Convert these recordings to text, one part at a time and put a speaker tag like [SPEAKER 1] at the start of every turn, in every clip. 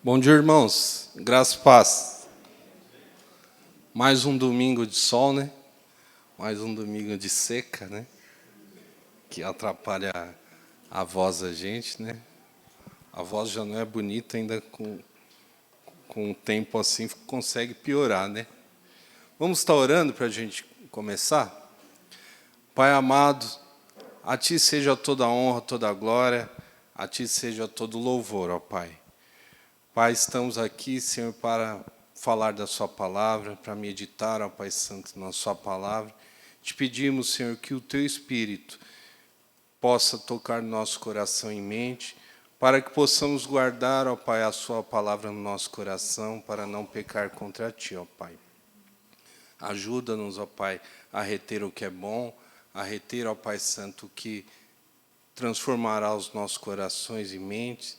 [SPEAKER 1] Bom dia, irmãos. Graça e paz. Mais um domingo de sol, né? Mais um domingo de seca, né? Que atrapalha a voz da gente, né? A voz já não é bonita, ainda com um tempo assim consegue piorar, né? Vamos estar orando para a gente começar? Pai amado, a Ti seja toda a honra, toda a glória, a Ti seja todo o louvor, ó Pai. Pai, estamos aqui, Senhor, para falar da Sua palavra, para meditar, ó Pai Santo, na Sua palavra. Te pedimos, Senhor, que o Teu Espírito possa tocar no nosso coração e mente, para que possamos guardar, ó Pai, a Sua palavra no nosso coração, para não pecar contra Ti, ó Pai. Ajuda-nos, ó Pai, a reter o que é bom, a reter, ó Pai Santo, o que transformará os nossos corações e mentes,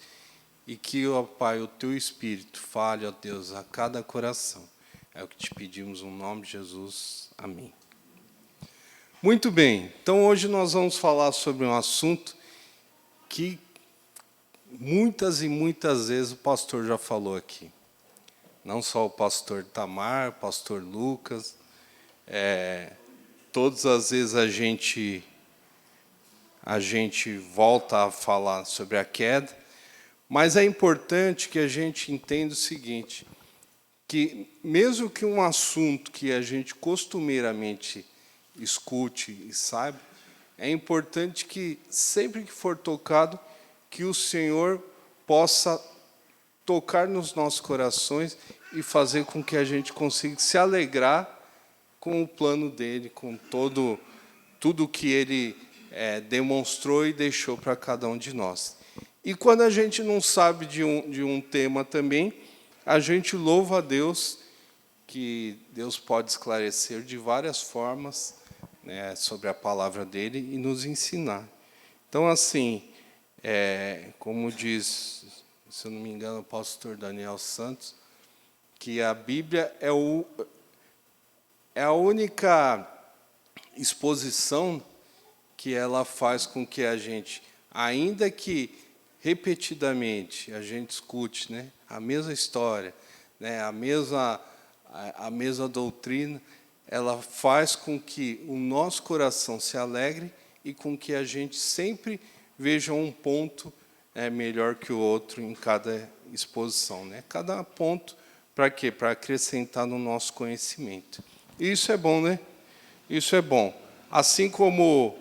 [SPEAKER 1] e que, ó Pai, o Teu Espírito fale, ó Deus, a cada coração. É o que te pedimos no nome de Jesus. Amém. Muito bem, então hoje nós vamos falar sobre um assunto que muitas e muitas vezes o pastor já falou aqui. Não só o pastor Tamar, o pastor Lucas, todas as vezes a gente volta a falar sobre a queda, mas é importante que a gente entenda o seguinte, que mesmo que um assunto que a gente costumeiramente escute e saiba, é importante que sempre que for tocado, que o Senhor possa tocar nos nossos corações e fazer com que a gente consiga se alegrar com o plano dele, com tudo que ele demonstrou e deixou para cada um de nós. E quando a gente não sabe de um tema também, a gente louva a Deus, que Deus pode esclarecer de várias formas, né, sobre a palavra dele e nos ensinar. Então, assim, como diz, se eu não me engano, o pastor Daniel Santos, que a Bíblia é a única exposição que ela faz com que a gente, ainda que repetidamente a gente escute, né, a mesma história, né, a mesma doutrina, ela faz com que o nosso coração se alegre e com que a gente sempre veja um ponto melhor que o outro em cada exposição, né? Cada ponto, para quê? Para acrescentar no nosso conhecimento. E isso é bom, né? Isso é bom. Assim como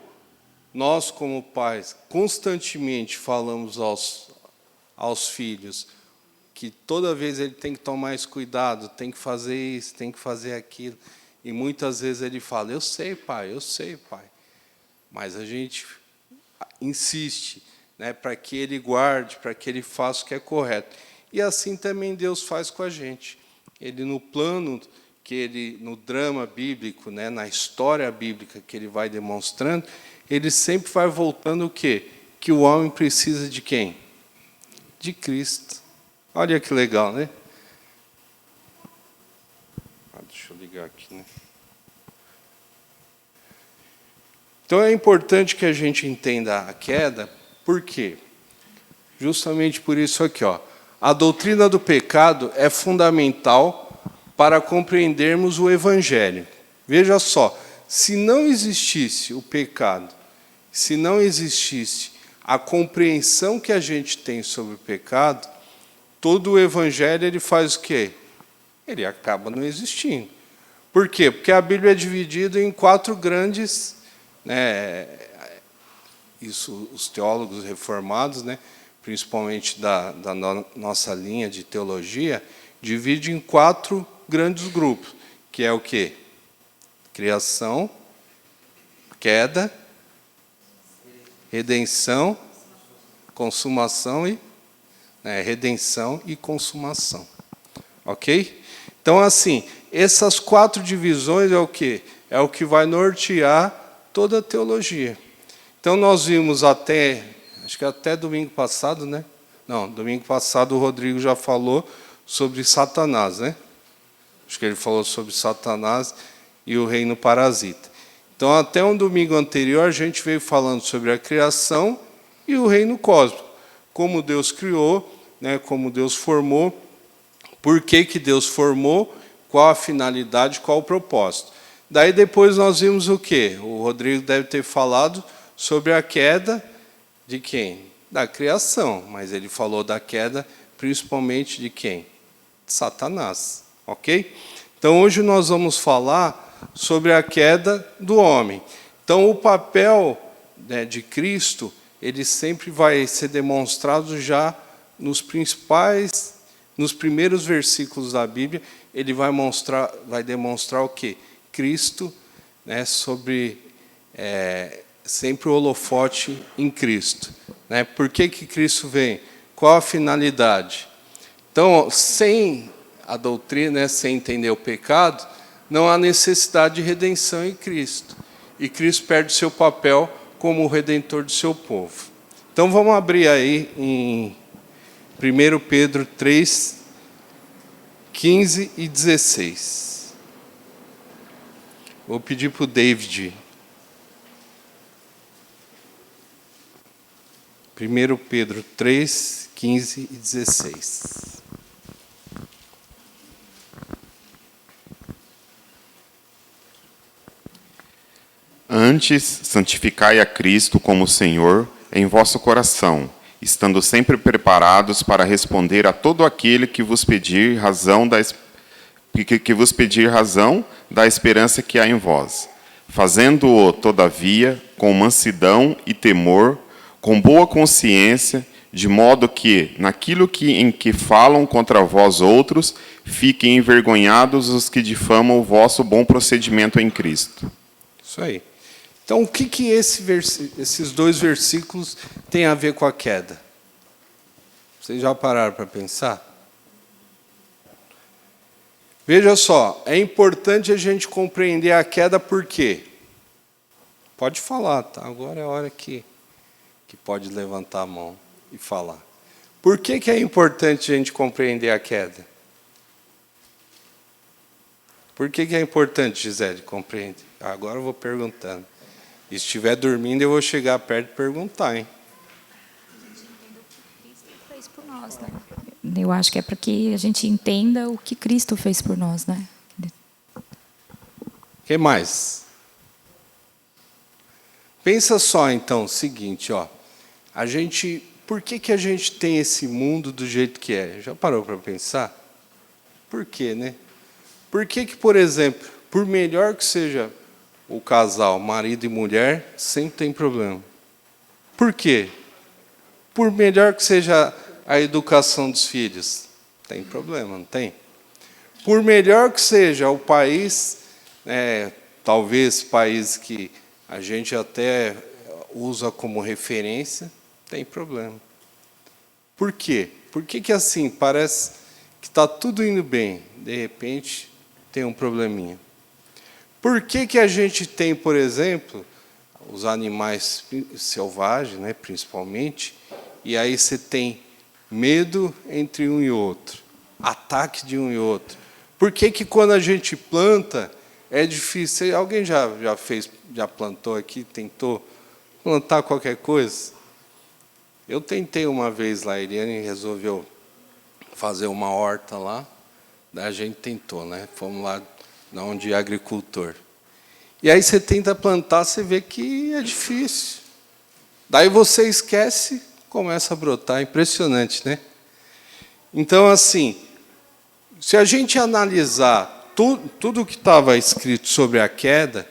[SPEAKER 1] nós, como pais, constantemente falamos aos filhos que toda vez ele tem que tomar mais cuidado, tem que fazer isso, tem que fazer aquilo. E muitas vezes ele fala, eu sei, pai. Mas a gente insiste, né, para que ele guarde, para que ele faça o que é correto. E assim também Deus faz com a gente. Ele, no plano, no drama bíblico, né, na história bíblica que ele vai demonstrando, ele sempre vai voltando o quê? Que o homem precisa de quem? De Cristo. Olha que legal, né? Deixa eu ligar aqui, né? Então é importante que a gente entenda a queda, por quê? Justamente por isso aqui, ó. A doutrina do pecado é fundamental para compreendermos o Evangelho. Veja só, se não existisse o pecado, se não existisse a compreensão que a gente tem sobre o pecado, todo o Evangelho ele faz o quê? Ele acaba não existindo. Por quê? Porque a Bíblia é dividida em 4 grandes, né, isso os teólogos reformados, né, principalmente da nossa linha de teologia, divide em 4 grandes grupos, que é o quê? Criação, queda, redenção, consumação e redenção e consumação. Ok? Então, assim, essas 4 divisões é o quê? É o que vai nortear toda a teologia. Então, nós vimos acho que até domingo passado, né? Não, domingo passado o Rodrigo já falou sobre Satanás, né? Acho que ele falou sobre Satanás e o reino parasita. Então, até um domingo anterior, a gente veio falando sobre a criação e o reino cósmico. Como Deus criou, né, como Deus formou, por que Deus formou, qual a finalidade, qual o propósito. Daí depois nós vimos o quê? O Rodrigo deve ter falado sobre a queda de quem? Da criação, mas ele falou da queda principalmente de quem? De Satanás, ok? Então hoje nós vamos falar sobre a queda do homem. Então o papel, né, de Cristo, ele sempre vai ser demonstrado já nos primeiros versículos da Bíblia. Ele vai demonstrar o quê? Cristo, né, sempre o holofote em Cristo, né? Por que Cristo vem? Qual a finalidade? Então, sem a doutrina, né, sem entender o pecado, não há necessidade de redenção em Cristo. E Cristo perde seu papel como o redentor do seu povo. Então, vamos abrir aí em 1 Pedro 3, 15 e 16. Vou pedir para o David. 1 Pedro 3, 15 e 16.
[SPEAKER 2] Antes, santificai a Cristo como Senhor em vosso coração, estando sempre preparados para responder a todo aquele que vos pedir razão da esperança que há em vós, fazendo-o, todavia, com mansidão e temor, com boa consciência, de modo que, naquilo em que falam contra vós outros, fiquem envergonhados os que difamam o vosso bom procedimento em Cristo.
[SPEAKER 1] Isso aí. Então, o que esses dois versículos têm a ver com a queda? Vocês já pararam para pensar? Veja só, é importante a gente compreender a queda por quê? Pode falar, tá? Agora é a hora que pode levantar a mão e falar. Por que é importante a gente compreender a queda? Por que é importante, Gisele, compreender? Agora eu vou perguntando. E se estiver dormindo, eu vou chegar perto e perguntar, hein?
[SPEAKER 3] Fez por nós, né? Eu acho que é para que a gente entenda o que Cristo fez por nós, né?
[SPEAKER 1] O que mais? Pensa só, então, o seguinte, ó. Por que a gente tem esse mundo do jeito que é? Já parou para pensar? Por quê, né? Por que, por exemplo, por melhor que seja o casal, marido e mulher, sempre tem problema? Por quê? Por melhor que seja a educação dos filhos, tem problema, não tem? Por melhor que seja o país, talvez país que a gente até usa como referência, tem problema. Por quê? Por que assim, parece que está tudo indo bem, de repente tem um probleminha? Por que a gente tem, por exemplo, os animais selvagens, né, principalmente, e aí você tem medo entre um e outro, ataque de um e outro? Por que quando a gente planta é difícil? Alguém já plantou aqui, tentou plantar qualquer coisa? Eu tentei uma vez lá, a Eliane resolveu fazer uma horta lá, daí a gente tentou, né? Fomos lá onde é agricultor. E aí você tenta plantar, você vê que é difícil. Daí você esquece, começa a brotar, impressionante, né? Então, assim, se a gente analisar tudo o que estava escrito sobre a queda,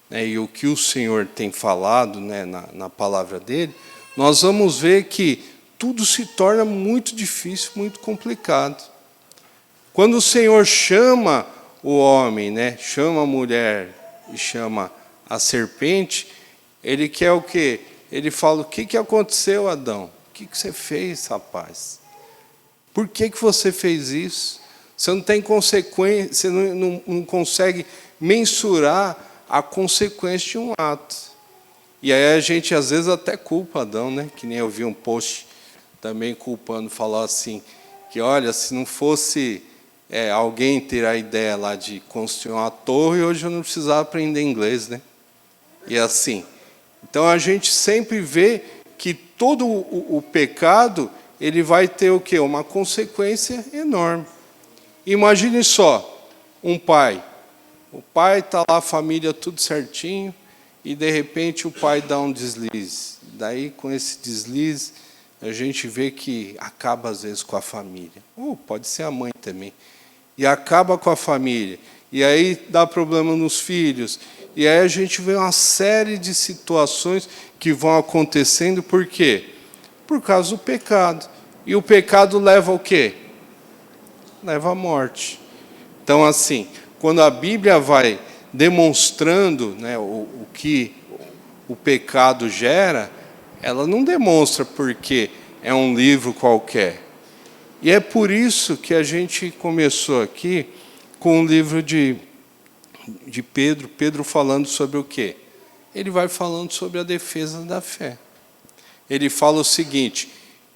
[SPEAKER 1] né, e o que o Senhor tem falado, né, na palavra dele, nós vamos ver que tudo se torna muito difícil, muito complicado. Quando o Senhor chama o homem, né, chama a mulher e chama a serpente, ele quer o quê? Ele fala: o que aconteceu, Adão? O que você fez, rapaz? Por que você fez isso? Você não tem consequência, você não consegue mensurar a consequência de um ato. E aí a gente às vezes até culpa Adão, né? Que nem eu vi um post também culpando, falar assim, que olha, se não fosse alguém ter a ideia lá de construir uma torre, hoje eu não precisava aprender inglês, né? E assim, então a gente sempre vê que todo o pecado, ele vai ter o quê? Uma consequência enorme. Imagine só, um pai. O pai está lá, a família tudo certinho, e de repente o pai dá um deslize. Daí, com esse deslize, a gente vê que acaba às vezes com a família. Ou pode ser a mãe também. E acaba com a família. E aí dá problema nos filhos. E aí a gente vê uma série de situações que vão acontecendo. Por quê? Por causa do pecado. E o pecado leva ao quê? Leva à morte. Então, assim, quando a Bíblia vai demonstrando, né, o que o pecado gera, ela não demonstra porque é um livro qualquer. E é por isso que a gente começou aqui com o livro de Pedro, Pedro falando sobre o quê? Ele vai falando sobre a defesa da fé. Ele fala o seguinte,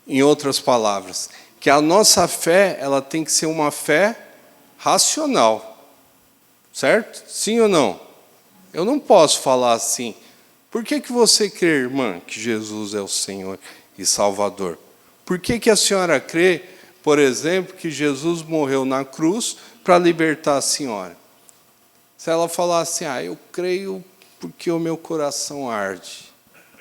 [SPEAKER 1] em outras palavras, que a nossa fé, ela tem que ser uma fé racional. Certo? Sim ou não? Eu não posso falar assim. Por que você crê, irmã, que Jesus é o Senhor e Salvador? Por que a senhora crê, por exemplo, que Jesus morreu na cruz para libertar a senhora? Se ela falar assim, eu creio porque o meu coração arde.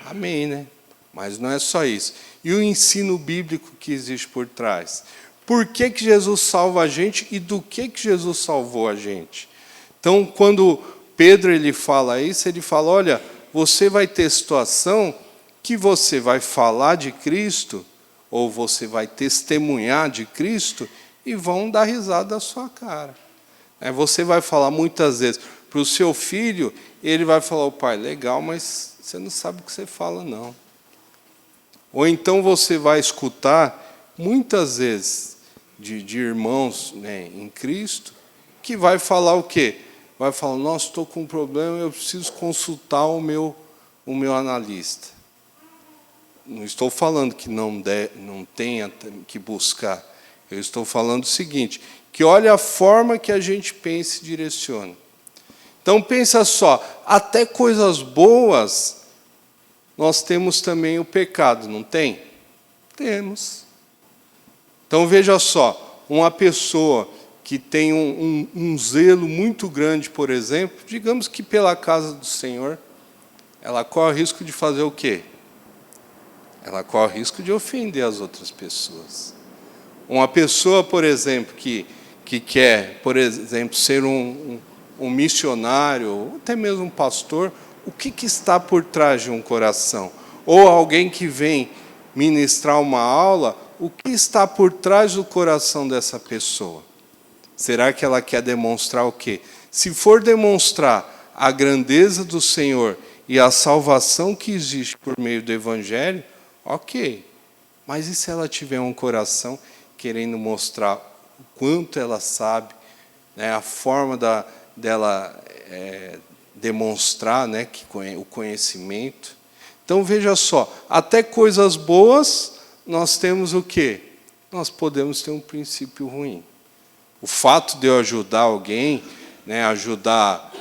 [SPEAKER 1] Amém, né? Mas não é só isso. E o ensino bíblico que existe por trás? Por que Jesus salva a gente e do que Jesus salvou a gente? Então, quando Pedro ele fala isso, ele fala, olha, você vai ter situação que você vai falar de Cristo, ou você vai testemunhar de Cristo, e vão dar risada da sua cara. Você vai falar muitas vezes para o seu filho, ele vai falar, pai, legal, mas você não sabe o que você fala, não. Ou então você vai escutar, muitas vezes, de irmãos, né, em Cristo, que vai falar o quê? Vai falar, nossa, estou com um problema, eu preciso consultar o meu analista. Não estou falando que não tenha que buscar. Eu estou falando o seguinte, que olha a forma que a gente pensa e direciona. Então, pensa só, até coisas boas, nós temos também o pecado, não tem? Temos. Então, veja só, uma pessoa que tem um zelo muito grande, por exemplo, digamos que pela casa do Senhor, ela corre o risco de fazer o quê? Ela corre o risco de ofender as outras pessoas. Uma pessoa, por exemplo, que quer, por exemplo, ser um missionário, ou até mesmo um pastor, o que está por trás de um coração? Ou alguém que vem ministrar uma aula, o que está por trás do coração dessa pessoa? Será que ela quer demonstrar o quê? Se for demonstrar a grandeza do Senhor e a salvação que existe por meio do Evangelho, ok. Mas e se ela tiver um coração querendo mostrar o quanto ela sabe, né, a forma dela demonstrar, né, o conhecimento? Então, veja só, até coisas boas, nós temos o quê? Nós podemos ter um princípio ruim. O fato de eu ajudar alguém, né, ajudar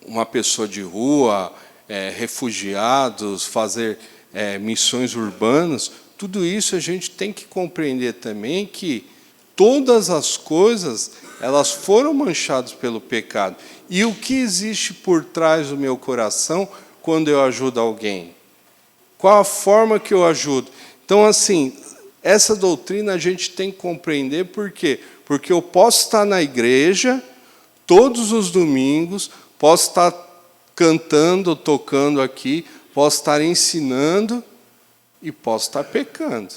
[SPEAKER 1] uma pessoa de rua, refugiados, fazer missões urbanas, tudo isso a gente tem que compreender também que todas as coisas, elas foram manchadas pelo pecado. E o que existe por trás do meu coração quando eu ajudo alguém? Qual a forma que eu ajudo? Então, assim, essa doutrina a gente tem que compreender por quê? Porque eu posso estar na igreja todos os domingos, posso estar cantando, tocando aqui, posso estar ensinando e posso estar pecando.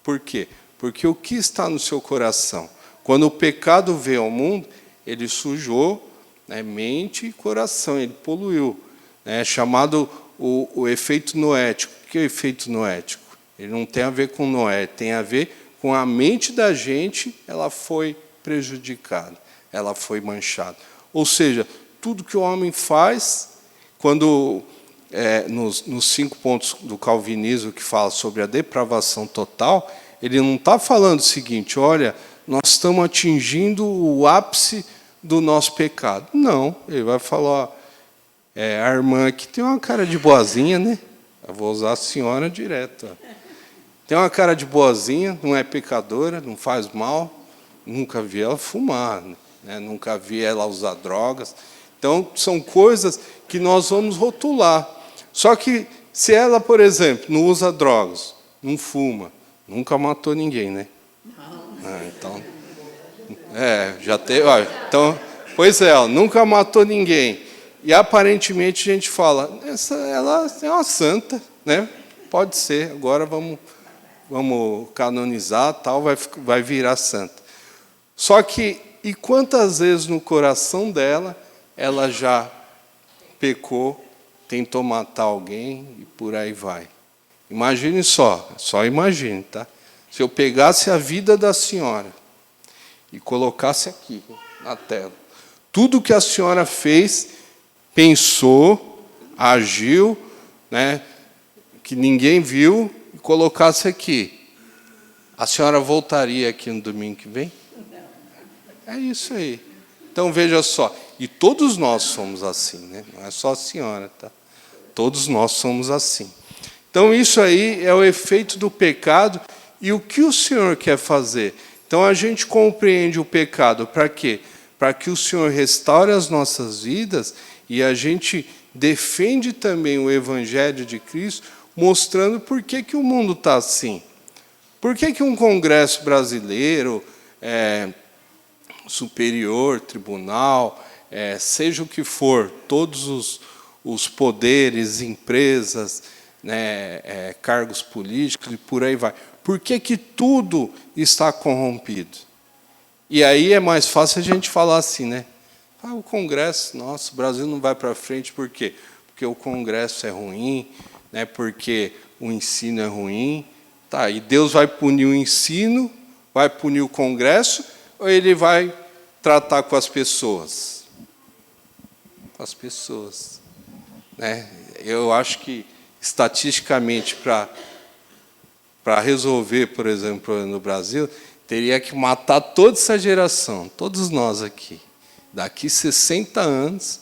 [SPEAKER 1] Por quê? Porque o que está no seu coração? Quando o pecado veio ao mundo, ele sujou, né, mente e coração, ele poluiu. É chamado o efeito noético. O que é o efeito noético? Ele não tem a ver com Noé, tem a ver com a mente da gente, ela foi prejudicada, ela foi manchada. Ou seja, tudo que o homem faz, quando nos 5 pontos do calvinismo que fala sobre a depravação total, ele não está falando o seguinte, olha, nós estamos atingindo o ápice do nosso pecado. Não, ele vai falar, a irmã aqui tem uma cara de boazinha, né? Eu vou usar a senhora direto. Tem uma cara de boazinha, não é pecadora, não faz mal. Nunca vi ela fumar, né? Nunca vi ela usar drogas. Então, são coisas que nós vamos rotular. Só que, se ela, por exemplo, não usa drogas, não fuma, nunca matou ninguém, né? Não. Então, já teve. Olha, então, pois é, ela nunca matou ninguém. E, aparentemente, a gente fala, ela é uma santa, né? Pode ser, agora vamos canonizar, tal, vai virar santa. Só que, e quantas vezes no coração dela, ela já pecou, tentou matar alguém e por aí vai. Imagine só imagine, tá? Se eu pegasse a vida da senhora e colocasse aqui, na tela, tudo que a senhora fez, pensou, agiu, né, que ninguém viu, e colocasse aqui, a senhora voltaria aqui no domingo que vem? É isso aí. Então, veja só, e todos nós somos assim, né? Não é só a senhora, tá? Todos nós somos assim. Então, isso aí é o efeito do pecado e o que o Senhor quer fazer. Então, a gente compreende o pecado para quê? Para que o Senhor restaure as nossas vidas e a gente defende também o Evangelho de Cristo, mostrando por que o mundo está assim. Por que um Congresso brasileiro, superior, tribunal, seja o que for, todos os poderes, empresas, né, cargos políticos e por aí vai. Por que tudo está corrompido? E aí é mais fácil a gente falar assim, né? O Congresso, nossa, o Brasil não vai para frente, por quê? Porque o Congresso é ruim, né, porque o ensino é ruim. Tá, e Deus vai punir o ensino, vai punir o Congresso, ou ele vai tratar com as pessoas? Com as pessoas. Né? Eu acho que, estatisticamente, para resolver, por exemplo, no Brasil, teria que matar toda essa geração, todos nós aqui. Daqui 60 anos,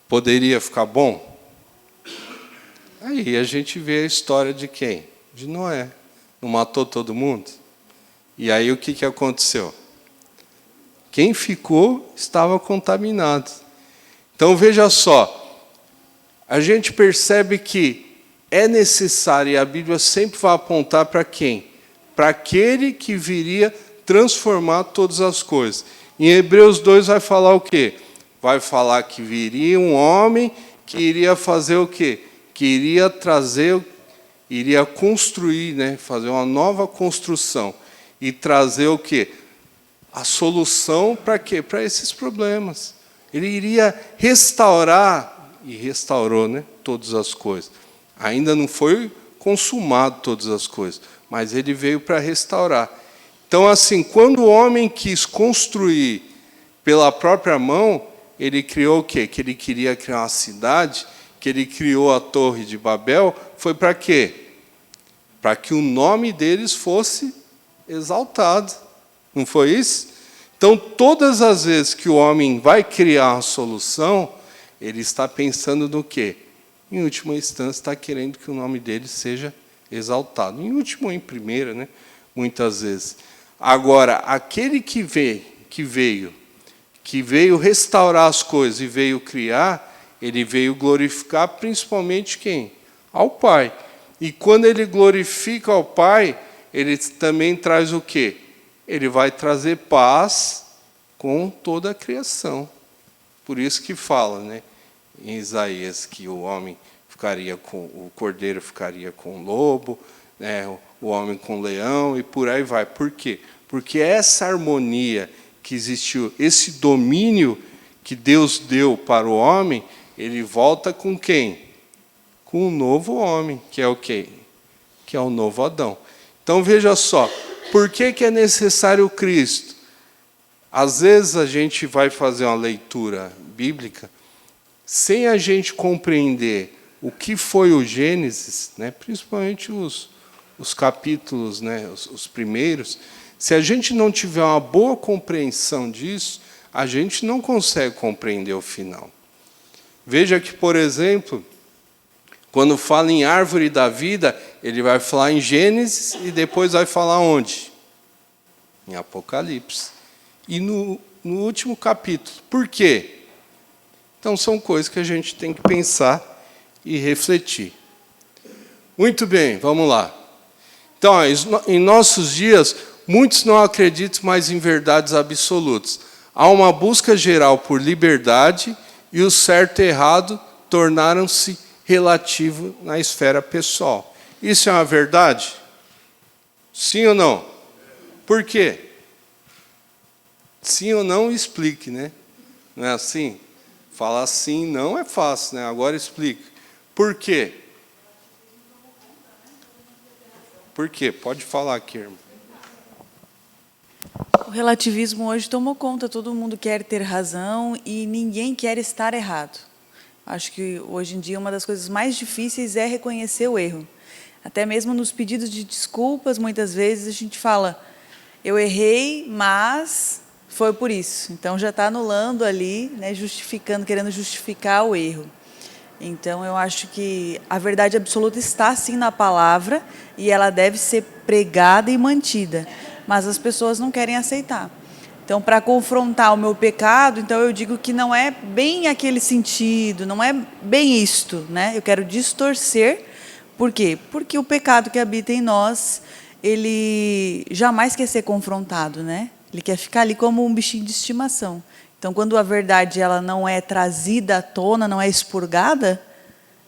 [SPEAKER 1] poderia ficar bom? Aí a gente vê a história de quem? De Noé. Não matou todo mundo? E aí o que aconteceu? Quem ficou estava contaminado. Então, veja só, a gente percebe que é necessário, e a Bíblia sempre vai apontar para quem? Para aquele que viria transformar todas as coisas. Em Hebreus 2 vai falar o quê? Vai falar que viria um homem que iria fazer o quê? Que iria iria construir, né? Fazer uma nova construção. E trazer o quê? A solução para quê? Para esses problemas. Ele iria restaurar, e restaurou, né, todas as coisas. Ainda não foi consumado todas as coisas, mas ele veio para restaurar. Então, assim, quando o homem quis construir pela própria mão, ele criou o quê? Que ele queria criar uma cidade, que ele criou a Torre de Babel, foi para quê? Para que o nome deles fosse exaltado. Não foi isso? Então, todas as vezes que o homem vai criar uma solução, ele está pensando no quê? Em última instância, está querendo que o nome dele seja exaltado. Em última ou em primeira, né? Muitas vezes. Agora, aquele que veio restaurar as coisas e veio criar, ele veio glorificar principalmente quem? Ao Pai. E quando ele glorifica ao Pai, ele também traz o quê? Ele vai trazer paz com toda a criação. Por isso que fala, né, em Isaías, que o cordeiro ficaria com o lobo, né, o homem com o leão, e por aí vai. Por quê? Porque essa harmonia que existiu, esse domínio que Deus deu para o homem, ele volta com quem? Com o novo homem, que é o quê? Que é o novo Adão. Então, veja só, por que é necessário o Cristo? Às vezes a gente vai fazer uma leitura bíblica sem a gente compreender o que foi o Gênesis, né, principalmente os capítulos, né, os primeiros. Se a gente não tiver uma boa compreensão disso, a gente não consegue compreender o final. Veja que, por exemplo, Quando fala em árvore da vida, ele vai falar em Gênesis e depois vai falar onde? Em Apocalipse. E no último capítulo. Por quê? Então, são coisas que a gente tem que pensar e refletir. Muito bem, vamos lá. Então, em nossos dias, muitos não acreditam mais em verdades absolutas. Há uma busca geral por liberdade e o certo e errado tornaram-se relativo na esfera pessoal. Isso é uma verdade? Sim ou não? Por quê? Sim ou não, explique, né? Não é assim? Falar sim, não é fácil, né? Agora explique. Por quê? Por quê? Pode falar aqui, irmão.
[SPEAKER 4] O relativismo hoje tomou conta, todo mundo quer ter razão e ninguém quer estar errado. Acho que hoje em dia uma das coisas mais difíceis é reconhecer o erro. Até mesmo nos pedidos de desculpas, muitas vezes a gente fala, eu errei, mas foi por isso. Então já está anulando ali, né, justificando, querendo justificar o erro. Então eu acho que a verdade absoluta está sim na palavra e ela deve ser pregada e mantida, mas as pessoas não querem aceitar. Então, para confrontar o meu pecado, então eu digo que não é bem aquele sentido, não é bem isto, né? Eu quero distorcer. Por quê? Porque o pecado que habita em nós, ele jamais quer ser confrontado, né? Ele quer ficar ali como um bichinho de estimação. Então, quando a verdade ela não é trazida à tona, não é expurgada,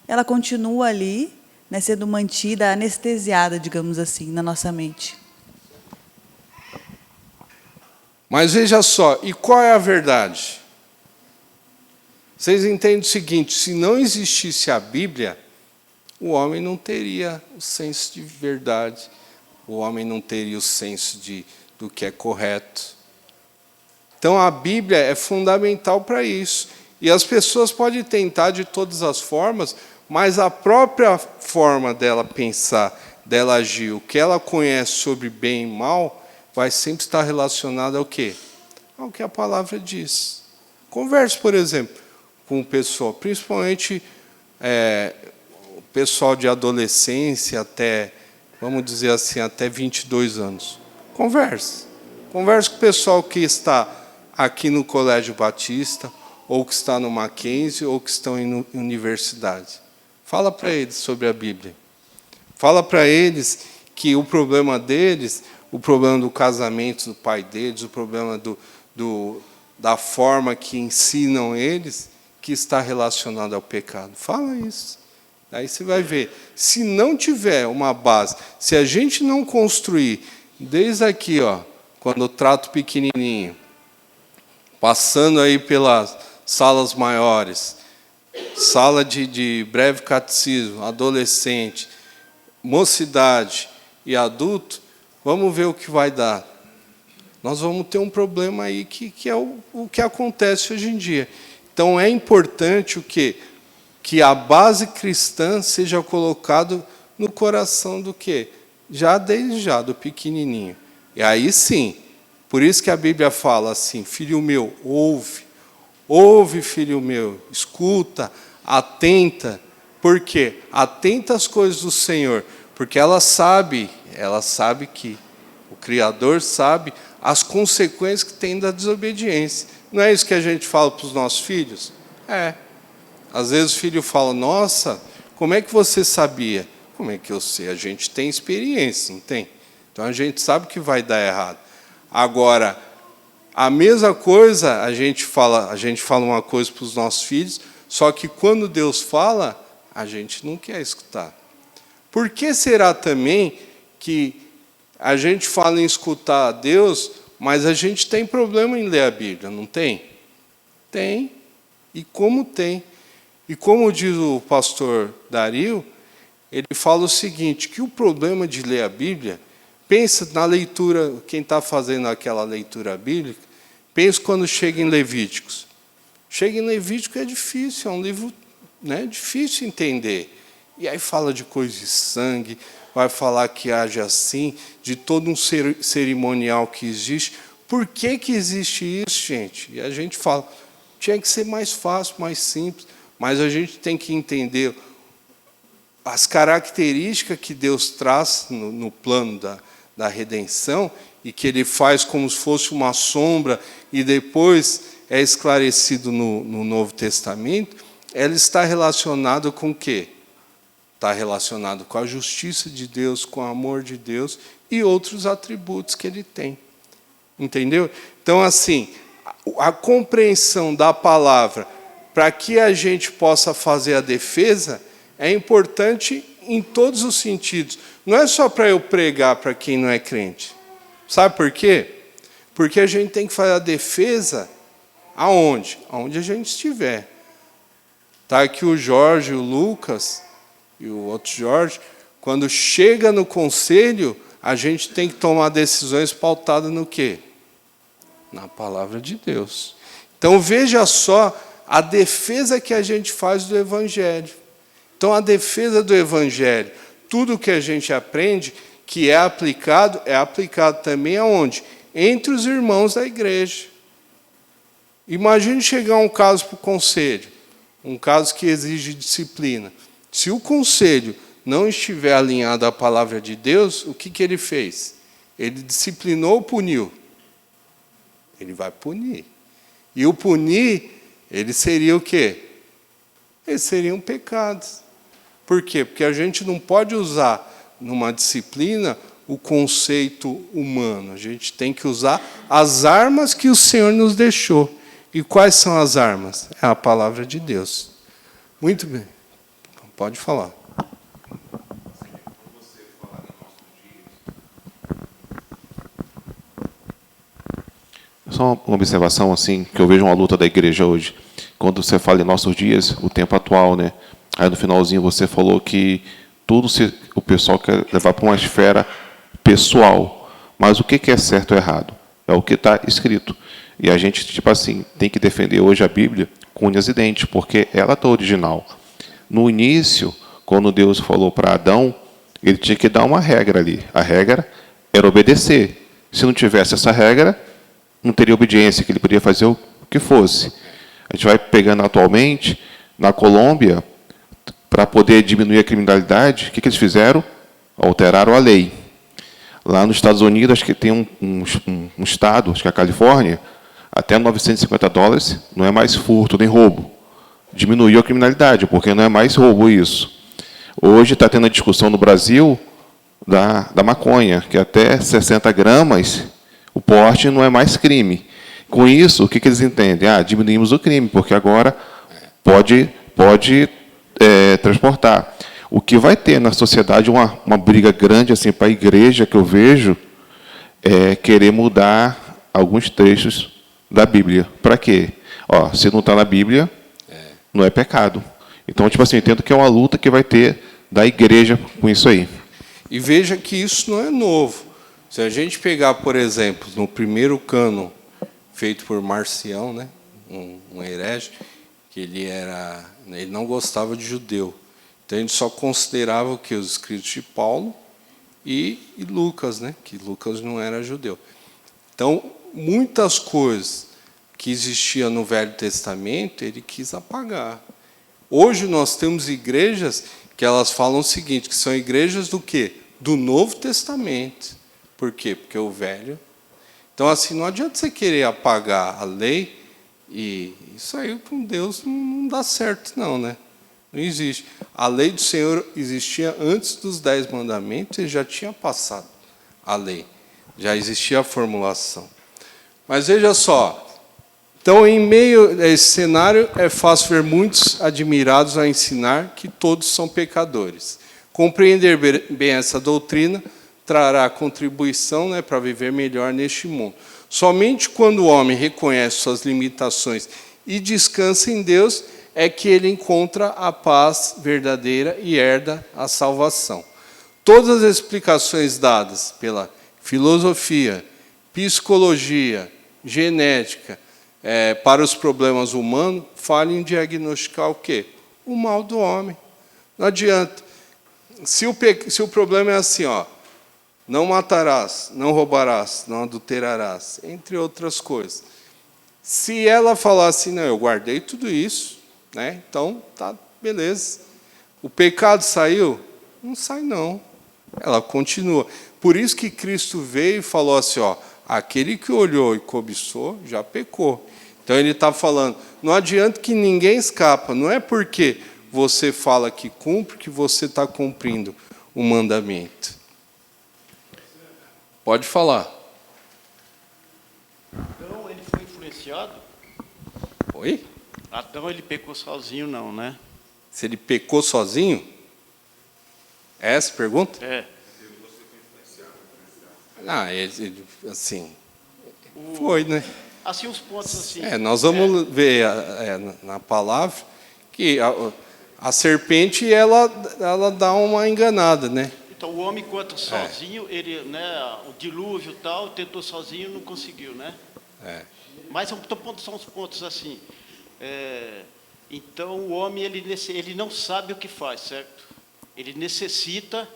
[SPEAKER 4] ela continua ali, né, sendo mantida, anestesiada, digamos assim, na nossa mente.
[SPEAKER 1] Mas veja só, e qual é a verdade? Vocês entendem o seguinte, se não existisse a Bíblia, o homem não teria o senso de verdade, o homem não teria o senso do que é correto. Então, a Bíblia é fundamental para isso. E as pessoas podem tentar de todas as formas, mas a própria forma dela pensar, dela agir, o que ela conhece sobre bem e mal, vai sempre estar relacionado ao quê? Ao que a palavra diz. Converse, por exemplo, com o pessoal, principalmente o pessoal de adolescência até, vamos dizer assim, até 22 anos. Converse. Converse com o pessoal que está aqui no Colégio Batista, ou que está no Mackenzie, ou que estão em universidade. Fala para eles sobre a Bíblia. Fala para eles que o problema deles, o problema do casamento do pai deles, o problema da forma que ensinam eles, que está relacionado ao pecado. Fala isso. Aí você vai ver. Se não tiver uma base, se a gente não construir, desde aqui, ó, quando eu trato pequenininho, passando aí pelas salas maiores, sala de breve catecismo, adolescente, mocidade e adulto, vamos ver o que vai dar. Nós vamos ter um problema aí que é o que acontece hoje em dia. Então, é importante o quê? Que a base cristã seja colocada no coração do quê? Desde já, do pequenininho. E aí sim, por isso que a Bíblia fala assim, filho meu, ouve, filho meu, escuta, atenta. Por quê? Atenta às coisas do Senhor, porque ela sabe que o Criador sabe as consequências que tem da desobediência. Não é isso que a gente fala para os nossos filhos? É. Às vezes o filho fala, nossa, como é que você sabia? Como é que eu sei? A gente tem experiência, não tem? Então a gente sabe que vai dar errado. Agora, a mesma coisa, a gente fala uma coisa para os nossos filhos, só que quando Deus fala, a gente não quer escutar. Por que será também que a gente fala em escutar a Deus, mas a gente tem problema em ler a Bíblia, não tem? Tem. E como tem? E como diz o pastor Dario, ele fala o seguinte, que o problema de ler a Bíblia, pensa na leitura, quem está fazendo aquela leitura bíblica, pensa quando chega em Levíticos. Chega em Levítico é difícil, é um livro, né, difícil entender. E aí fala de coisa de sangue, vai falar que age assim, de todo um cerimonial que existe. Por que existe isso, gente? E a gente fala, tinha que ser mais fácil, mais simples, mas a gente tem que entender as características que Deus traz no plano da redenção, e que ele faz como se fosse uma sombra, e depois é esclarecido no Novo Testamento, ela está relacionada com o quê? Está relacionado com a justiça de Deus, com o amor de Deus e outros atributos que ele tem. Entendeu? Então, assim, a compreensão da palavra, para que a gente possa fazer a defesa, é importante em todos os sentidos. Não é só para eu pregar para quem não é crente. Sabe por quê? Porque a gente tem que fazer a defesa aonde? Aonde a gente estiver. Tá aqui o Jorge, o Lucas e o outro Jorge. Quando chega no conselho, a gente tem que tomar decisões pautadas no quê? Na palavra de Deus. Então, veja só a defesa que a gente faz do Evangelho. Então, a defesa do Evangelho, tudo que a gente aprende, que é aplicado também aonde? Entre os irmãos da igreja. Imagine chegar um caso para o conselho, um caso que exige disciplina. Se o conselho não estiver alinhado à palavra de Deus, o que ele fez? Ele disciplinou ou puniu? Ele vai punir. E o punir, ele seria o quê? Ele seria um pecado. Por quê? Porque a gente não pode usar numa disciplina o conceito humano. A gente tem que usar as armas que o Senhor nos deixou. E quais são as armas? É a palavra de Deus. Muito bem. Pode falar.
[SPEAKER 5] Só uma observação assim, que eu vejo uma luta da igreja hoje. Quando você fala em nossos dias, o tempo atual, né? Aí no finalzinho você falou que tudo o pessoal quer levar para uma esfera pessoal. Mas o que é certo ou errado? É o que está escrito. E a gente, tipo assim, tem que defender hoje a Bíblia com unhas e dentes, porque ela está original. No início, quando Deus falou para Adão, ele tinha que dar uma regra ali. A regra era obedecer. Se não tivesse essa regra, não teria obediência, que ele poderia fazer o que fosse. A gente vai pegando atualmente, na Colômbia, para poder diminuir a criminalidade, o que eles fizeram? Alteraram a lei. Lá nos Estados Unidos, acho que tem um estado, acho que é a Califórnia, até $950 não é mais furto nem roubo. Diminuiu a criminalidade, porque não é mais roubo isso. Hoje está tendo a discussão no Brasil da maconha, que até 60 gramas, o porte não é mais crime. Com isso, o que eles entendem? Diminuímos o crime, porque agora pode transportar. O que vai ter na sociedade uma briga grande assim para a igreja, que eu vejo, é querer mudar alguns trechos da Bíblia. Para quê? Se não está na Bíblia, não é pecado. Então, tipo assim, eu entendo que é uma luta que vai ter da igreja com isso aí.
[SPEAKER 1] E veja que isso não é novo. Se a gente pegar, por exemplo, no primeiro cânon feito por Marcião, né, um herege, que ele não gostava de judeu. Então, ele só considerava o que? Os escritos de Paulo e Lucas, né, que Lucas não era judeu. Então, muitas coisas que existiam no Velho Testamento, ele quis apagar. Hoje nós temos igrejas que elas falam o seguinte, que são igrejas do quê? Do Novo Testamento. Por quê? Porque o Velho... Então, assim, não adianta você querer apagar a lei, e isso aí com Deus não dá certo, não, né? Não existe. A lei do Senhor existia antes dos 10 mandamentos, e já tinha passado a lei. Já existia a formulação. Mas veja só, então, em meio a esse cenário, é fácil ver muitos admirados a ensinar que todos são pecadores. Compreender bem essa doutrina trará contribuição, né, para viver melhor neste mundo. Somente quando o homem reconhece suas limitações e descansa em Deus, é que ele encontra a paz verdadeira e herda a salvação. Todas as explicações dadas pela filosofia, psicologia, genética, para os problemas humanos, falham em diagnosticar o quê? O mal do homem. Não adianta. Se o problema é assim, não matarás, não roubarás, não adulterarás, entre outras coisas. Se ela falar assim, não, eu guardei tudo isso, né? Então, tá, beleza. O pecado saiu? Não sai, não. Ela continua. Por isso que Cristo veio e falou assim, ó, aquele que olhou e cobiçou, já pecou. Então ele está falando, não adianta que ninguém escapa, não é porque você fala que cumpre que você está cumprindo o mandamento. Pode falar.
[SPEAKER 6] Adão, ele foi influenciado?
[SPEAKER 1] Oi?
[SPEAKER 6] Adão, ele pecou sozinho, não, né?
[SPEAKER 1] Se ele pecou sozinho? É essa a pergunta?
[SPEAKER 6] É.
[SPEAKER 1] Ah, assim, foi, né?
[SPEAKER 6] Assim, uns pontos assim.
[SPEAKER 1] Nós vamos ver na palavra que a serpente, ela dá uma enganada, né?
[SPEAKER 6] Então, o homem, enquanto sozinho, ele, né, o dilúvio e tal, tentou sozinho, não conseguiu, né? Mas são os pontos assim. Então, o homem, ele não sabe o que faz, certo? Ele necessita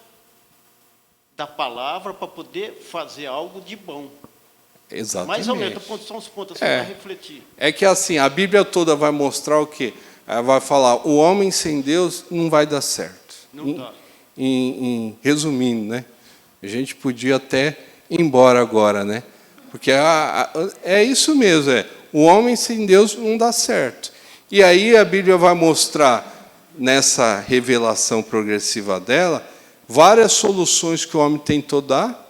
[SPEAKER 6] da palavra para poder fazer algo de bom.
[SPEAKER 1] Exatamente.
[SPEAKER 6] Mais ou menos, são os pontos assim para refletir.
[SPEAKER 1] É que assim, a Bíblia toda vai mostrar o quê? Ela vai falar, o homem sem Deus não vai dar certo.
[SPEAKER 6] Não dá.
[SPEAKER 1] Resumindo, né? A gente podia até ir embora agora, né? Porque é isso mesmo, o homem sem Deus não dá certo. E aí a Bíblia vai mostrar, nessa revelação progressiva dela, várias soluções que o homem tentou dar,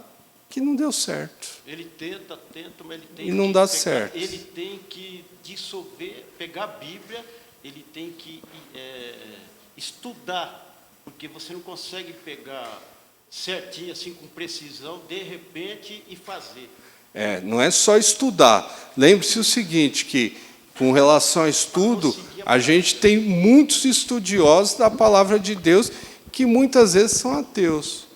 [SPEAKER 1] que não deu certo.
[SPEAKER 6] Ele tenta, mas ele tem
[SPEAKER 1] E não dá certo.
[SPEAKER 6] Ele tem que dissolver, pegar a Bíblia, ele tem que estudar, porque você não consegue pegar certinho, assim, com precisão, de repente, e fazer.
[SPEAKER 1] Não é só estudar. Lembre-se o seguinte, que com relação ao estudo, a gente tem muitos estudiosos da palavra de Deus que muitas vezes são ateus.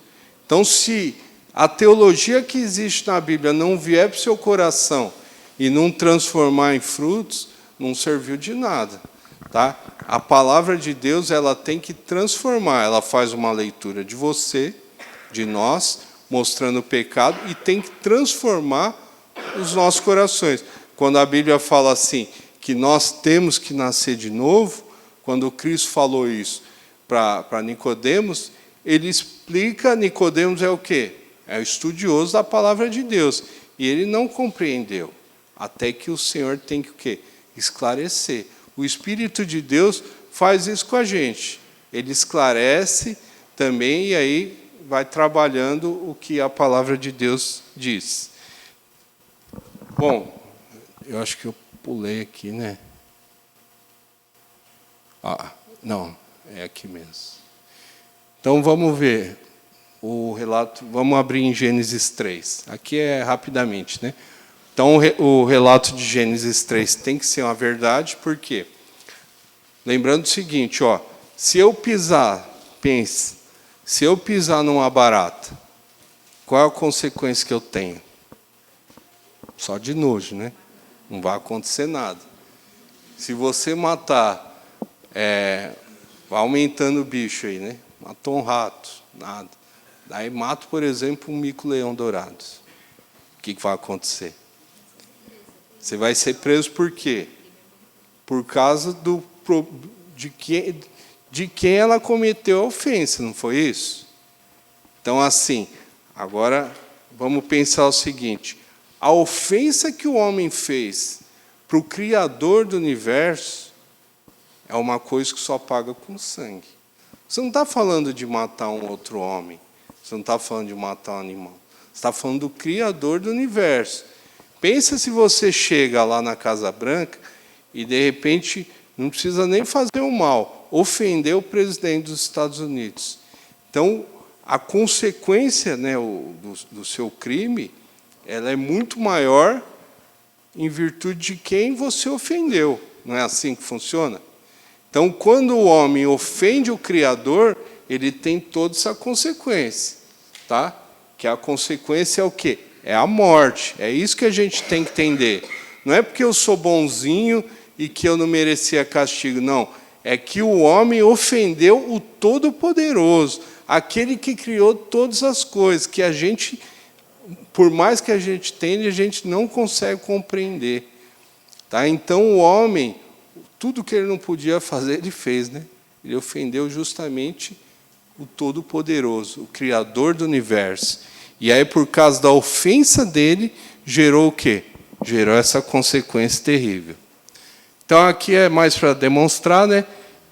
[SPEAKER 1] Então, se a teologia que existe na Bíblia não vier para o seu coração e não transformar em frutos, não serviu de nada. Tá? A palavra de Deus, ela tem que transformar. Ela faz uma leitura de você, de nós, mostrando o pecado, e tem que transformar os nossos corações. Quando a Bíblia fala assim, que nós temos que nascer de novo, quando Cristo falou isso para Nicodemos, ele explica, Nicodemos é o quê? É o estudioso da palavra de Deus. E ele não compreendeu. Até que o Senhor tem que o quê? Esclarecer. O Espírito de Deus faz isso com a gente. Ele esclarece também e aí vai trabalhando o que a palavra de Deus diz. Bom, eu acho que eu pulei aqui, né? Não, é aqui mesmo. Então vamos ver o relato, vamos abrir em Gênesis 3. Aqui é rapidamente, né? Então o relato de Gênesis 3 tem que ser uma verdade, por quê? Lembrando o seguinte, se eu pisar, pense, se eu pisar numa barata, qual é a consequência que eu tenho? Só de nojo, né? Não vai acontecer nada. Se você matar, vai aumentando o bicho aí, né? Matou um rato, nada. Daí mata, por exemplo, um mico-leão dourado. O que vai acontecer? Você vai ser preso por quê? Por causa de quem ela cometeu a ofensa, não foi isso? Então, assim, agora vamos pensar o seguinte: a ofensa que o homem fez para o Criador do universo é uma coisa que só paga com sangue. Você não está falando de matar um outro homem, você não está falando de matar um animal, você está falando do Criador do universo. Pensa se você chega lá na Casa Branca e, de repente, não precisa nem fazer o mal, ofender o presidente dos Estados Unidos. Então, a consequência, né, do seu crime, ela é muito maior em virtude de quem você ofendeu. Não é assim que funciona? Então, quando o homem ofende o Criador, ele tem toda essa consequência. Tá? Que a consequência é o quê? É a morte. É isso que a gente tem que entender. Não é porque eu sou bonzinho e que eu não merecia castigo, não. É que o homem ofendeu o Todo-Poderoso, aquele que criou todas as coisas, que a gente, por mais que a gente tenha, a gente não consegue compreender. Tá? Então, o homem, tudo que ele não podia fazer, ele fez, né? Ele ofendeu justamente o Todo-Poderoso, o Criador do Universo. E aí, por causa da ofensa dele, gerou o quê? Gerou essa consequência terrível. Então, aqui é mais para demonstrar, né,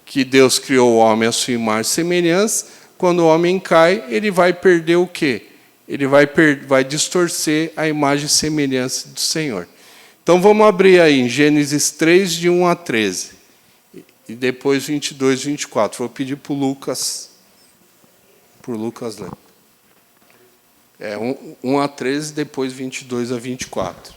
[SPEAKER 1] que Deus criou o homem à sua imagem e semelhança. Quando o homem cai, ele vai perder o quê? Ele vai distorcer a imagem e semelhança do Senhor. Então, vamos abrir aí em Gênesis 3, de 1 a 13. E depois 22, 24. Vou pedir para o Lucas ler. 1 a 13, depois 22 a 24.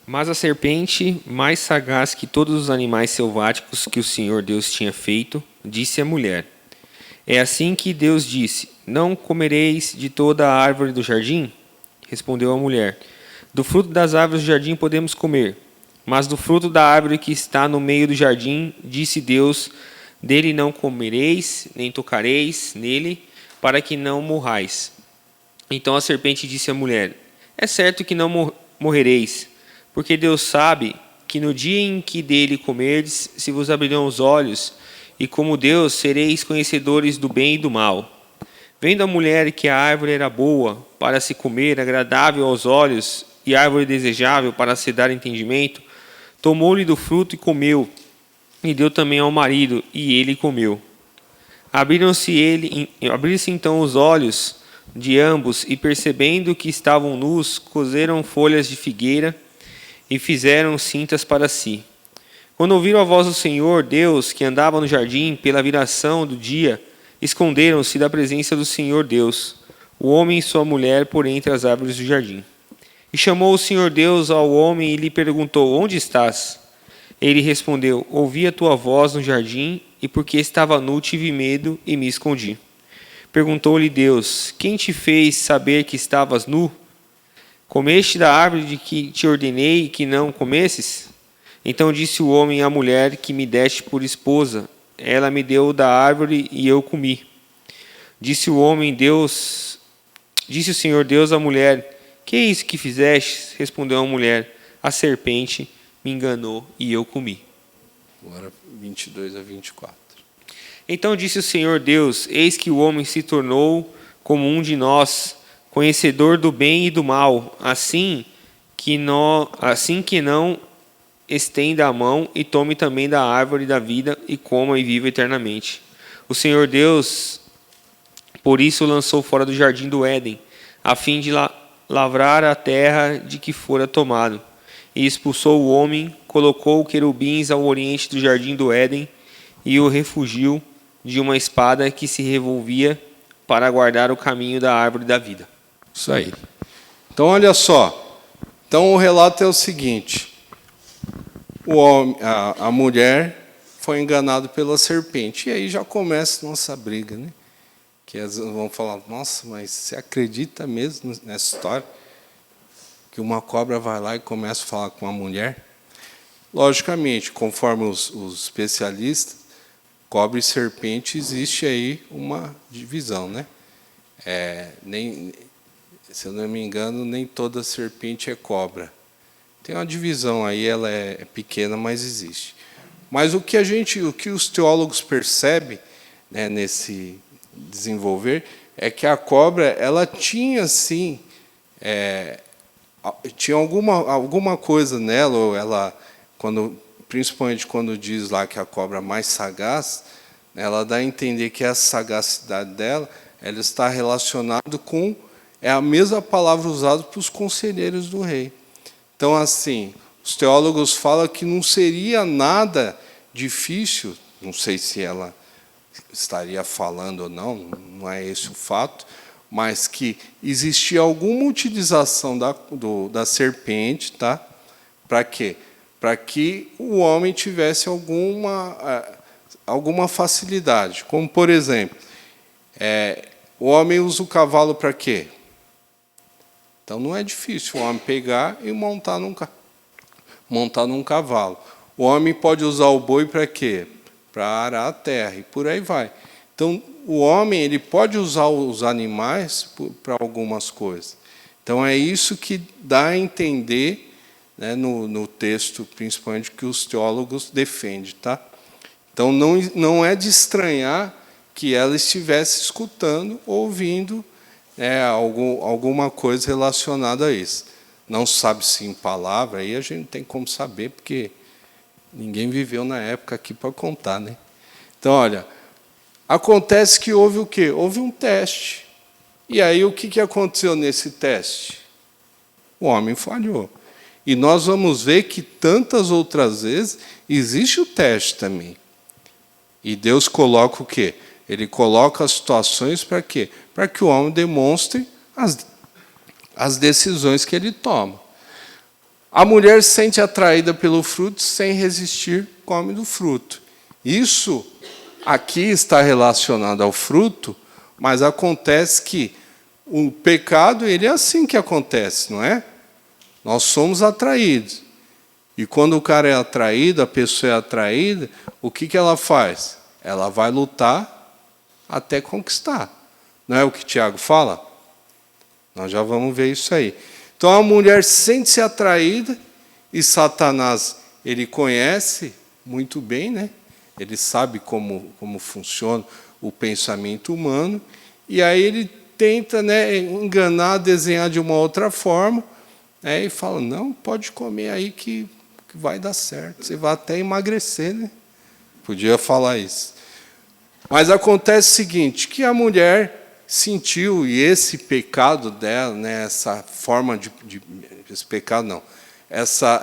[SPEAKER 7] Mas a serpente, mais sagaz que todos os animais selváticos que o Senhor Deus tinha feito, disse à mulher: É assim que Deus disse: Não comereis de toda a árvore do jardim? Respondeu a mulher: Do fruto das árvores do jardim podemos comer, mas do fruto da árvore que está no meio do jardim, disse Deus: Dele não comereis, nem tocareis nele, para que não morrais. Então a serpente disse à mulher: É certo que não morrereis, porque Deus sabe que no dia em que dele comerdes, se vos abrirão os olhos, e como Deus sereis conhecedores do bem e do mal. Vendo a mulher que a árvore era boa para se comer, agradável aos olhos, e árvore desejável para se dar entendimento, tomou-lhe do fruto e comeu, e deu também ao marido, e ele comeu. Abriram-se então os olhos de ambos, e percebendo que estavam nus, coseram folhas de figueira, e fizeram cintas para si. Quando ouviram a voz do Senhor Deus, que andava no jardim pela viração do dia, esconderam-se da presença do Senhor Deus, o homem e sua mulher, por entre as árvores do jardim. E chamou o Senhor Deus ao homem e lhe perguntou: Onde estás? Ele respondeu: Ouvi a tua voz no jardim, e porque estava nu tive medo e me escondi. Perguntou-lhe Deus: Quem te fez saber que estavas nu? Comeste da árvore de que te ordenei que não comesses? Então disse o homem à mulher que me deste por esposa: Ela me deu da árvore e eu comi. Disse o Senhor Deus à mulher: Que é isso que fizeste? Respondeu a mulher: A serpente me enganou e eu comi.
[SPEAKER 1] Agora 22 a 24.
[SPEAKER 7] Então disse o Senhor Deus: Eis que o homem se tornou como um de nós, conhecedor do bem e do mal, assim que não estenda a mão e tome também da árvore da vida e coma e viva eternamente. O Senhor Deus, por isso, o lançou fora do jardim do Éden, a fim de lavrar a terra de que fora tomado. E expulsou o homem, colocou querubins ao oriente do jardim do Éden e o refugiu de uma espada que se revolvia para guardar o caminho da árvore da vida.
[SPEAKER 1] Isso aí. Então, olha só. Então, o relato é o seguinte. A mulher foi enganada pela serpente. E aí já começa a nossa briga, né? Que eles vão falar: nossa, mas você acredita mesmo nessa história? Que uma cobra vai lá e começa a falar com a mulher? Logicamente, conforme os especialistas, cobra e serpente, existe aí uma divisão, né? Se eu não me engano, nem toda serpente é cobra. Tem uma divisão aí, ela é pequena, mas existe. Mas o que os teólogos percebem, né, nesse desenvolver, é que a cobra, ela tinha sim, tinha alguma coisa nela, ou ela, principalmente quando diz lá que a cobra é mais sagaz, ela dá a entender que essa sagacidade dela, ela está relacionada com a mesma palavra usada para os conselheiros do rei. Então, assim, os teólogos falam que não seria nada difícil, não sei se ela estaria falando ou não, não é esse o fato, mas que existia alguma utilização da serpente, tá? Para quê? Para que o homem tivesse alguma facilidade. Como, por exemplo, o homem usa o cavalo para quê? Então, não é difícil o homem pegar e montar num cavalo. O homem pode usar o boi para quê? Para arar a terra, e por aí vai. Então, o homem ele pode usar os animais para algumas coisas. Então, é isso que dá a entender né, no texto, principalmente, que os teólogos defendem. Tá? Então, não é de estranhar que ela estivesse escutando, ouvindo, né, alguma coisa relacionada a isso. Não sabe se em palavra, aí a gente não tem como saber, porque ninguém viveu na época aqui para contar. Né? Então, olha, acontece que houve o quê? Houve um teste. E aí, o que aconteceu nesse teste? O homem falhou. E nós vamos ver que tantas outras vezes existe o teste também. E Deus coloca o quê? Ele coloca as situações para quê? Para que o homem demonstre as decisões que ele toma. A mulher se sente atraída pelo fruto, sem resistir, come do fruto. Isso aqui está relacionado ao fruto, mas acontece que o pecado, ele é assim que acontece, não é? Nós somos atraídos. E quando o cara é atraído, a pessoa é atraída, o que ela faz? Ela vai lutar até conquistar. Não é o que Tiago fala? Nós já vamos ver isso aí. Então a mulher sente-se atraída, e Satanás, ele conhece muito bem, né? Ele sabe como funciona o pensamento humano, e aí ele tenta, né, enganar, desenhar de uma outra forma, né, e fala, não, pode comer aí que vai dar certo, você vai até emagrecer. Né? Podia falar isso. Mas acontece o seguinte, que a mulher sentiu, e esse pecado dela, né, essa forma esse pecado não,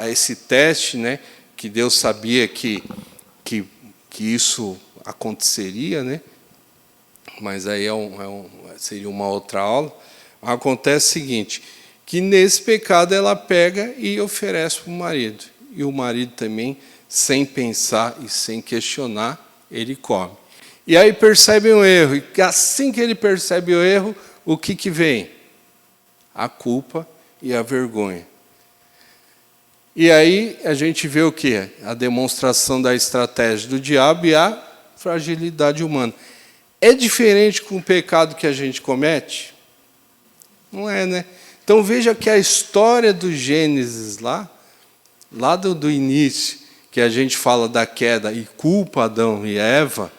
[SPEAKER 1] esse teste, né, que Deus sabia que isso aconteceria, né, mas aí seria uma outra aula. Acontece o seguinte, que nesse pecado ela pega e oferece para o marido. E o marido também, sem pensar e sem questionar, ele come. E aí percebe um erro. E assim que ele percebe o erro, o que vem? A culpa e a vergonha. E aí a gente vê o quê? A demonstração da estratégia do diabo e a fragilidade humana. É diferente com o pecado que a gente comete? Não é, né? Então veja que a história do Gênesis lá do início, que a gente fala da queda e culpa Adão e Eva,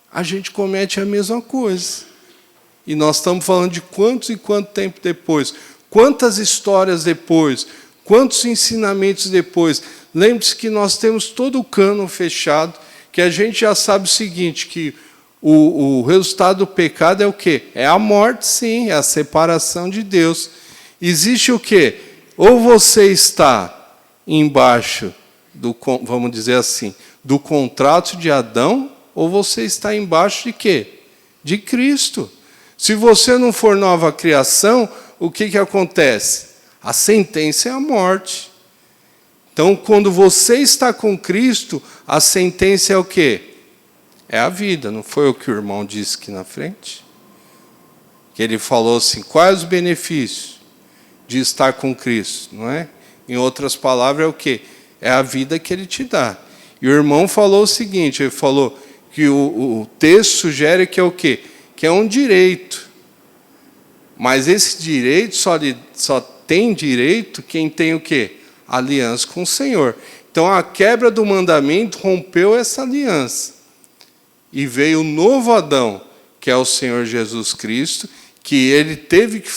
[SPEAKER 1] a gente comete a mesma coisa. E nós estamos falando de quantos e quanto tempo depois, quantas histórias depois, quantos ensinamentos depois. Lembre-se que nós temos todo o cânon fechado, que a gente já sabe o seguinte, que o resultado do pecado é o quê? É a morte, sim, é a separação de Deus. Existe o quê? Ou você está embaixo vamos dizer assim, do contrato de Adão, ou você está embaixo de quê? De Cristo. Se você não for nova criação, o que acontece? A sentença é a morte. Então, quando você está com Cristo, a sentença é o quê? É a vida. Não foi o que o irmão disse aqui na frente? Que ele falou assim, quais os benefícios de estar com Cristo, não é? Em outras palavras, é o quê? É a vida que ele te dá. E o irmão falou o seguinte, ele falou que o texto sugere que é o quê? Que é um direito. Mas esse direito só tem direito quem tem o quê? Aliança com o Senhor. Então a quebra do mandamento rompeu essa aliança. E veio o novo Adão, que é o Senhor Jesus Cristo, que ele teve que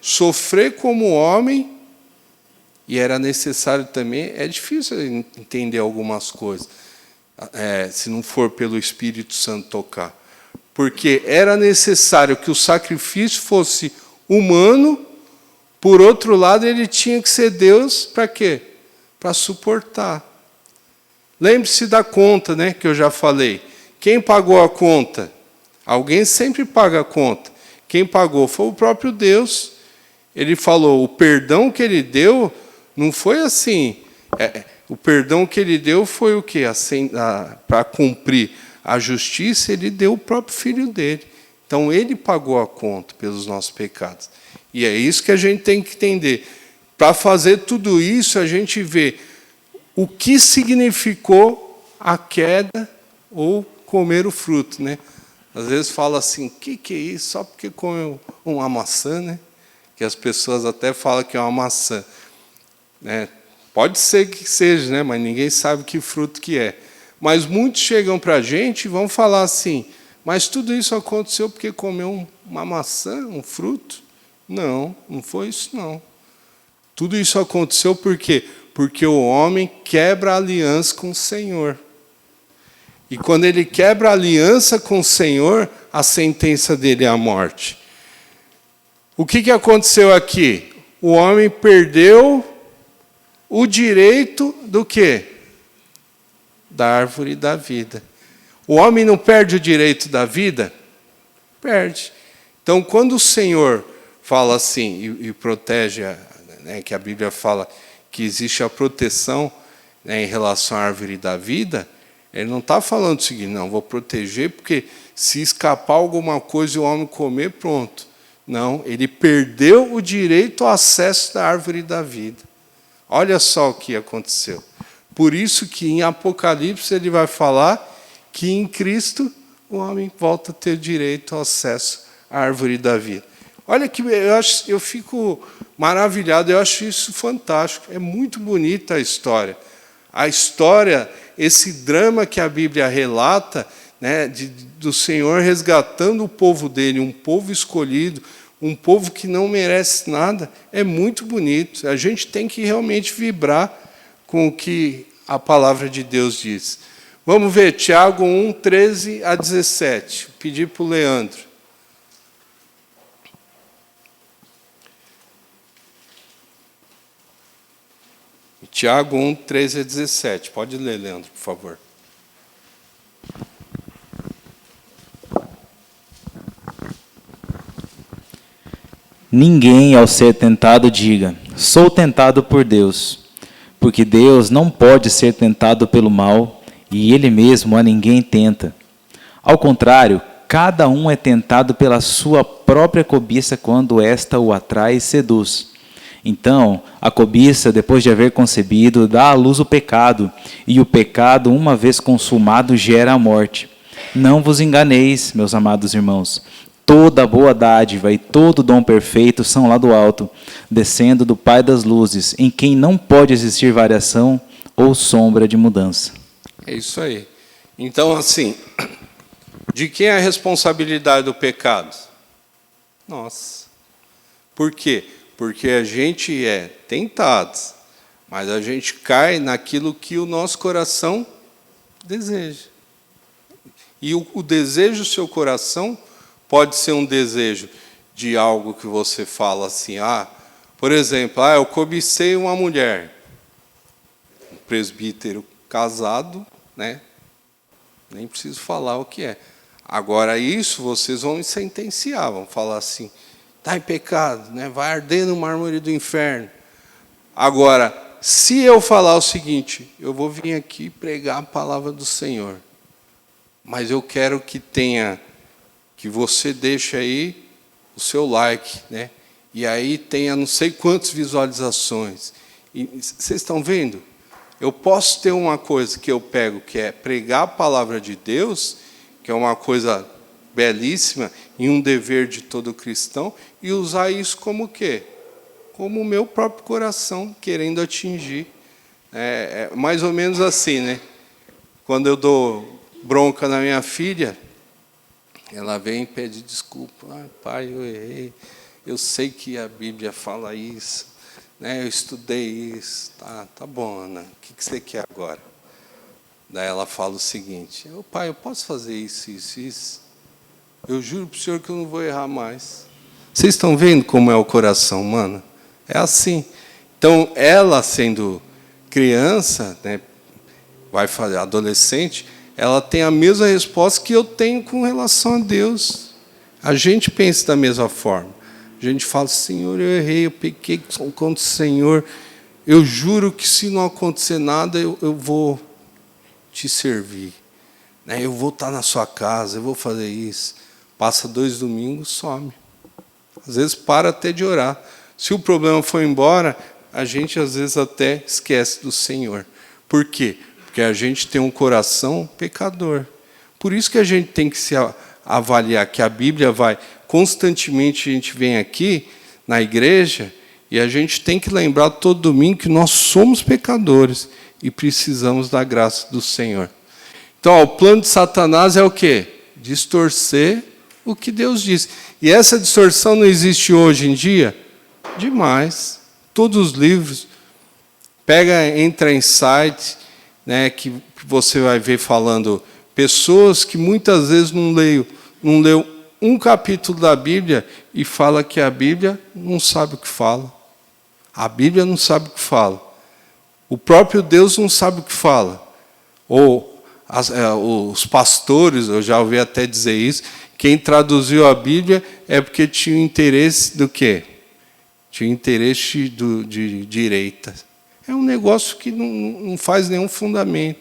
[SPEAKER 1] sofrer como homem, e era necessário também, é difícil entender algumas coisas, se não for pelo Espírito Santo tocar. Porque era necessário que o sacrifício fosse humano, por outro lado, ele tinha que ser Deus para quê? Para suportar. Lembre-se da conta, né, que eu já falei. Quem pagou a conta? Alguém sempre paga a conta. Quem pagou foi o próprio Deus. Ele falou, o perdão que ele deu não foi assim. O perdão que ele deu foi o quê? Para cumprir a justiça, ele deu o próprio filho dele. Então, ele pagou a conta pelos nossos pecados. E é isso que a gente tem que entender. Para fazer tudo isso, a gente vê o que significou a queda ou comer o fruto, né? Às vezes fala assim, o que é isso? Só porque comeu uma maçã, né? Que as pessoas até falam que é uma maçã, né? Pode ser que seja, né? Mas ninguém sabe que fruto que é. Mas muitos chegam para a gente e vão falar assim, mas tudo isso aconteceu porque comeu uma maçã, um fruto? Não, não foi isso não. Tudo isso aconteceu por quê? Porque o homem quebra a aliança com o Senhor. E quando ele quebra a aliança com o Senhor, a sentença dele é a morte. O que aconteceu aqui? O homem perdeu o direito do quê? Da árvore da vida. O homem não perde o direito da vida? Perde. Então, quando o Senhor fala assim e protege, né, que a Bíblia fala que existe a proteção, né, em relação à árvore da vida, ele não está falando o seguinte, não, vou proteger porque se escapar alguma coisa e o homem comer, pronto. Não, ele perdeu o direito ao acesso da árvore da vida. Olha só o que aconteceu. Por isso que em Apocalipse ele vai falar que em Cristo o homem volta a ter direito ao acesso à árvore da vida. Olha que eu fico maravilhado, eu acho isso fantástico. É muito bonita a história. A história, esse drama que a Bíblia relata, né, do Senhor resgatando o povo dele, um povo escolhido, um povo que não merece nada, é muito bonito. A gente tem que realmente vibrar com o que a palavra de Deus diz. Vamos ver, Tiago 1, 13 a 17. Vou pedir para o Leandro. Tiago 1, 13 a 17. Pode ler, Leandro, por favor.
[SPEAKER 8] Ninguém, ao ser tentado, diga, sou tentado por Deus, porque Deus não pode ser tentado pelo mal, e Ele mesmo a ninguém tenta. Ao contrário, cada um é tentado pela sua própria cobiça quando esta o atrai e seduz. Então, a cobiça, depois de haver concebido, dá à luz o pecado, e o pecado, uma vez consumado, gera a morte. Não vos enganeis, meus amados irmãos. Toda boa dádiva e todo dom perfeito são lá do alto, descendo do Pai das luzes, em quem não pode existir variação ou sombra de mudança.
[SPEAKER 1] É isso aí. Então, assim, de quem é a responsabilidade do pecado? Nossa. Por quê? Porque a gente é tentado, mas a gente cai naquilo que o nosso coração deseja. E o desejo do seu coração pode ser um desejo de algo que você fala assim, por exemplo, eu cobicei uma mulher, um presbítero casado, né? Nem preciso falar o que é. Agora, isso vocês vão me sentenciar, vão falar assim, está em pecado, né? Vai arder no mármore do inferno. Agora, se eu falar o seguinte, eu vou vir aqui pregar a palavra do Senhor, mas eu quero que você deixe aí o seu like, né? E aí tenha não sei quantas visualizações. E vocês estão vendo? Eu posso ter uma coisa que eu pego, que é pregar a palavra de Deus, que é uma coisa belíssima e um dever de todo cristão, e usar isso como o quê? Como o meu próprio coração querendo atingir. É mais ou menos assim, né? Quando eu dou bronca na minha filha, ela vem e pede desculpa. Pai, eu errei. Eu sei que a Bíblia fala isso, né? Eu estudei isso. Tá bom, Ana. O que você quer agora? Daí ela fala o seguinte, pai, eu posso fazer isso, isso, isso? Eu juro para o senhor que eu não vou errar mais. Vocês estão vendo como é o coração humano? É assim. Então, ela sendo criança, né, vai fazer adolescente, ela tem a mesma resposta que eu tenho com relação a Deus. A gente pensa da mesma forma. A gente fala, Senhor, eu errei, eu pequei contra o Senhor. Eu juro que se não acontecer nada, eu vou te servir. Né? Eu vou estar na sua casa, eu vou fazer isso. Passa 2 domingos, some. Às vezes para até de orar. Se o problema foi embora, a gente às vezes até esquece do Senhor. Por quê? Porque a gente tem um coração pecador. Por isso que a gente tem que se avaliar, que a Bíblia vai, constantemente a gente vem aqui na igreja E a gente tem que lembrar todo domingo que nós somos pecadores e precisamos da graça do Senhor. Então, ó, o plano de Satanás é o quê? Distorcer o que Deus diz. E essa distorção não existe hoje em dia? Demais. Todos os livros, entra em site, né, que você vai ver falando pessoas que muitas vezes não leu um capítulo da Bíblia e fala que a Bíblia não sabe o que fala. A Bíblia não sabe o que fala. O próprio Deus não sabe o que fala. Ou os pastores, eu já ouvi até dizer isso, quem traduziu a Bíblia é porque tinha interesse do quê? Tinha interesse de direita. É um negócio que não faz nenhum fundamento.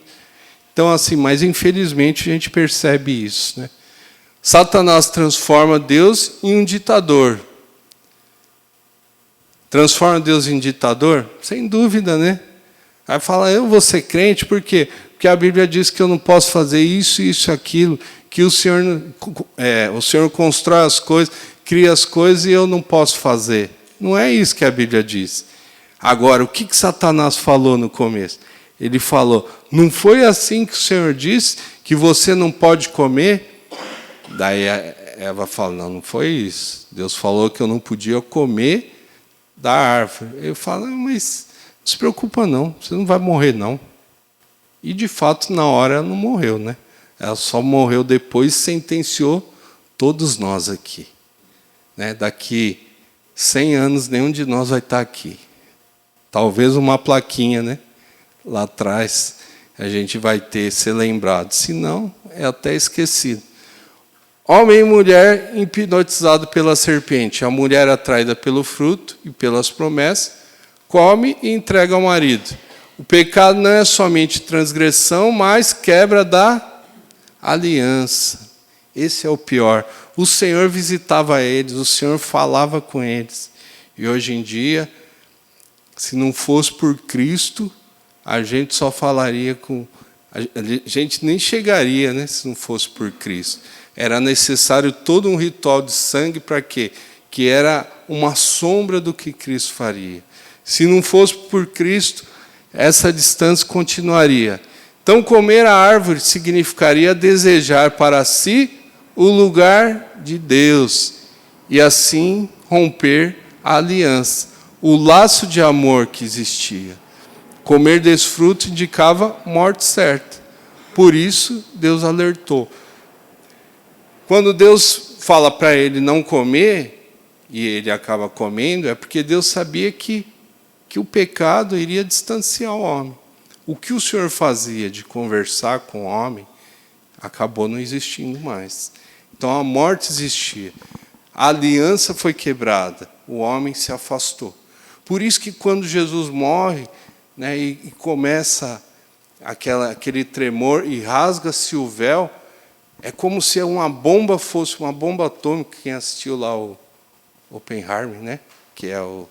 [SPEAKER 1] Então, assim, mas infelizmente a gente percebe isso, né? Satanás transforma Deus em um ditador. Transforma Deus em ditador? Sem dúvida, né? Aí fala, eu vou ser crente, por quê? Porque a Bíblia diz que eu não posso fazer isso, isso, aquilo, que o Senhor constrói as coisas, cria as coisas e eu não posso fazer. Não é isso que a Bíblia diz. Agora, o que Satanás falou no começo? Ele falou, não foi assim que o Senhor disse que você não pode comer? Daí a Eva fala, não foi isso. Deus falou que eu não podia comer da árvore. Eu falo, mas não se preocupa não, você não vai morrer não. E de fato, na hora, ela não morreu, né? Ela só morreu depois e sentenciou todos nós aqui. Né? Daqui 100 anos, nenhum de nós vai estar aqui. Talvez uma plaquinha, né? Lá atrás, a gente vai ser lembrado. Se não, é até esquecido. Homem e mulher hipnotizado pela serpente. A mulher atraída pelo fruto e pelas promessas, come e entrega ao marido. O pecado não é somente transgressão, mas quebra da aliança. Esse é o pior. O Senhor visitava eles, o Senhor falava com eles. E hoje em dia, se não fosse por Cristo, a gente só falaria com... A gente nem chegaria, né, se não fosse por Cristo. Era necessário todo um ritual de sangue para quê? Que era uma sombra do que Cristo faria. Se não fosse por Cristo, essa distância continuaria. Então, comer a árvore significaria desejar para si o lugar de Deus e assim romper a aliança, o laço de amor que existia. Comer desse fruto indicava morte certa. Por isso, Deus alertou. Quando Deus fala para ele não comer, e ele acaba comendo, é porque Deus sabia que o pecado iria distanciar o homem. O que o Senhor fazia de conversar com o homem, acabou não existindo mais. Então a morte existia. A aliança foi quebrada, o homem se afastou. Por isso que quando Jesus morre, né, e começa aquele tremor e rasga-se o véu, é como se uma bomba fosse uma bomba atômica. Quem assistiu lá o Oppenheimer, né, que é o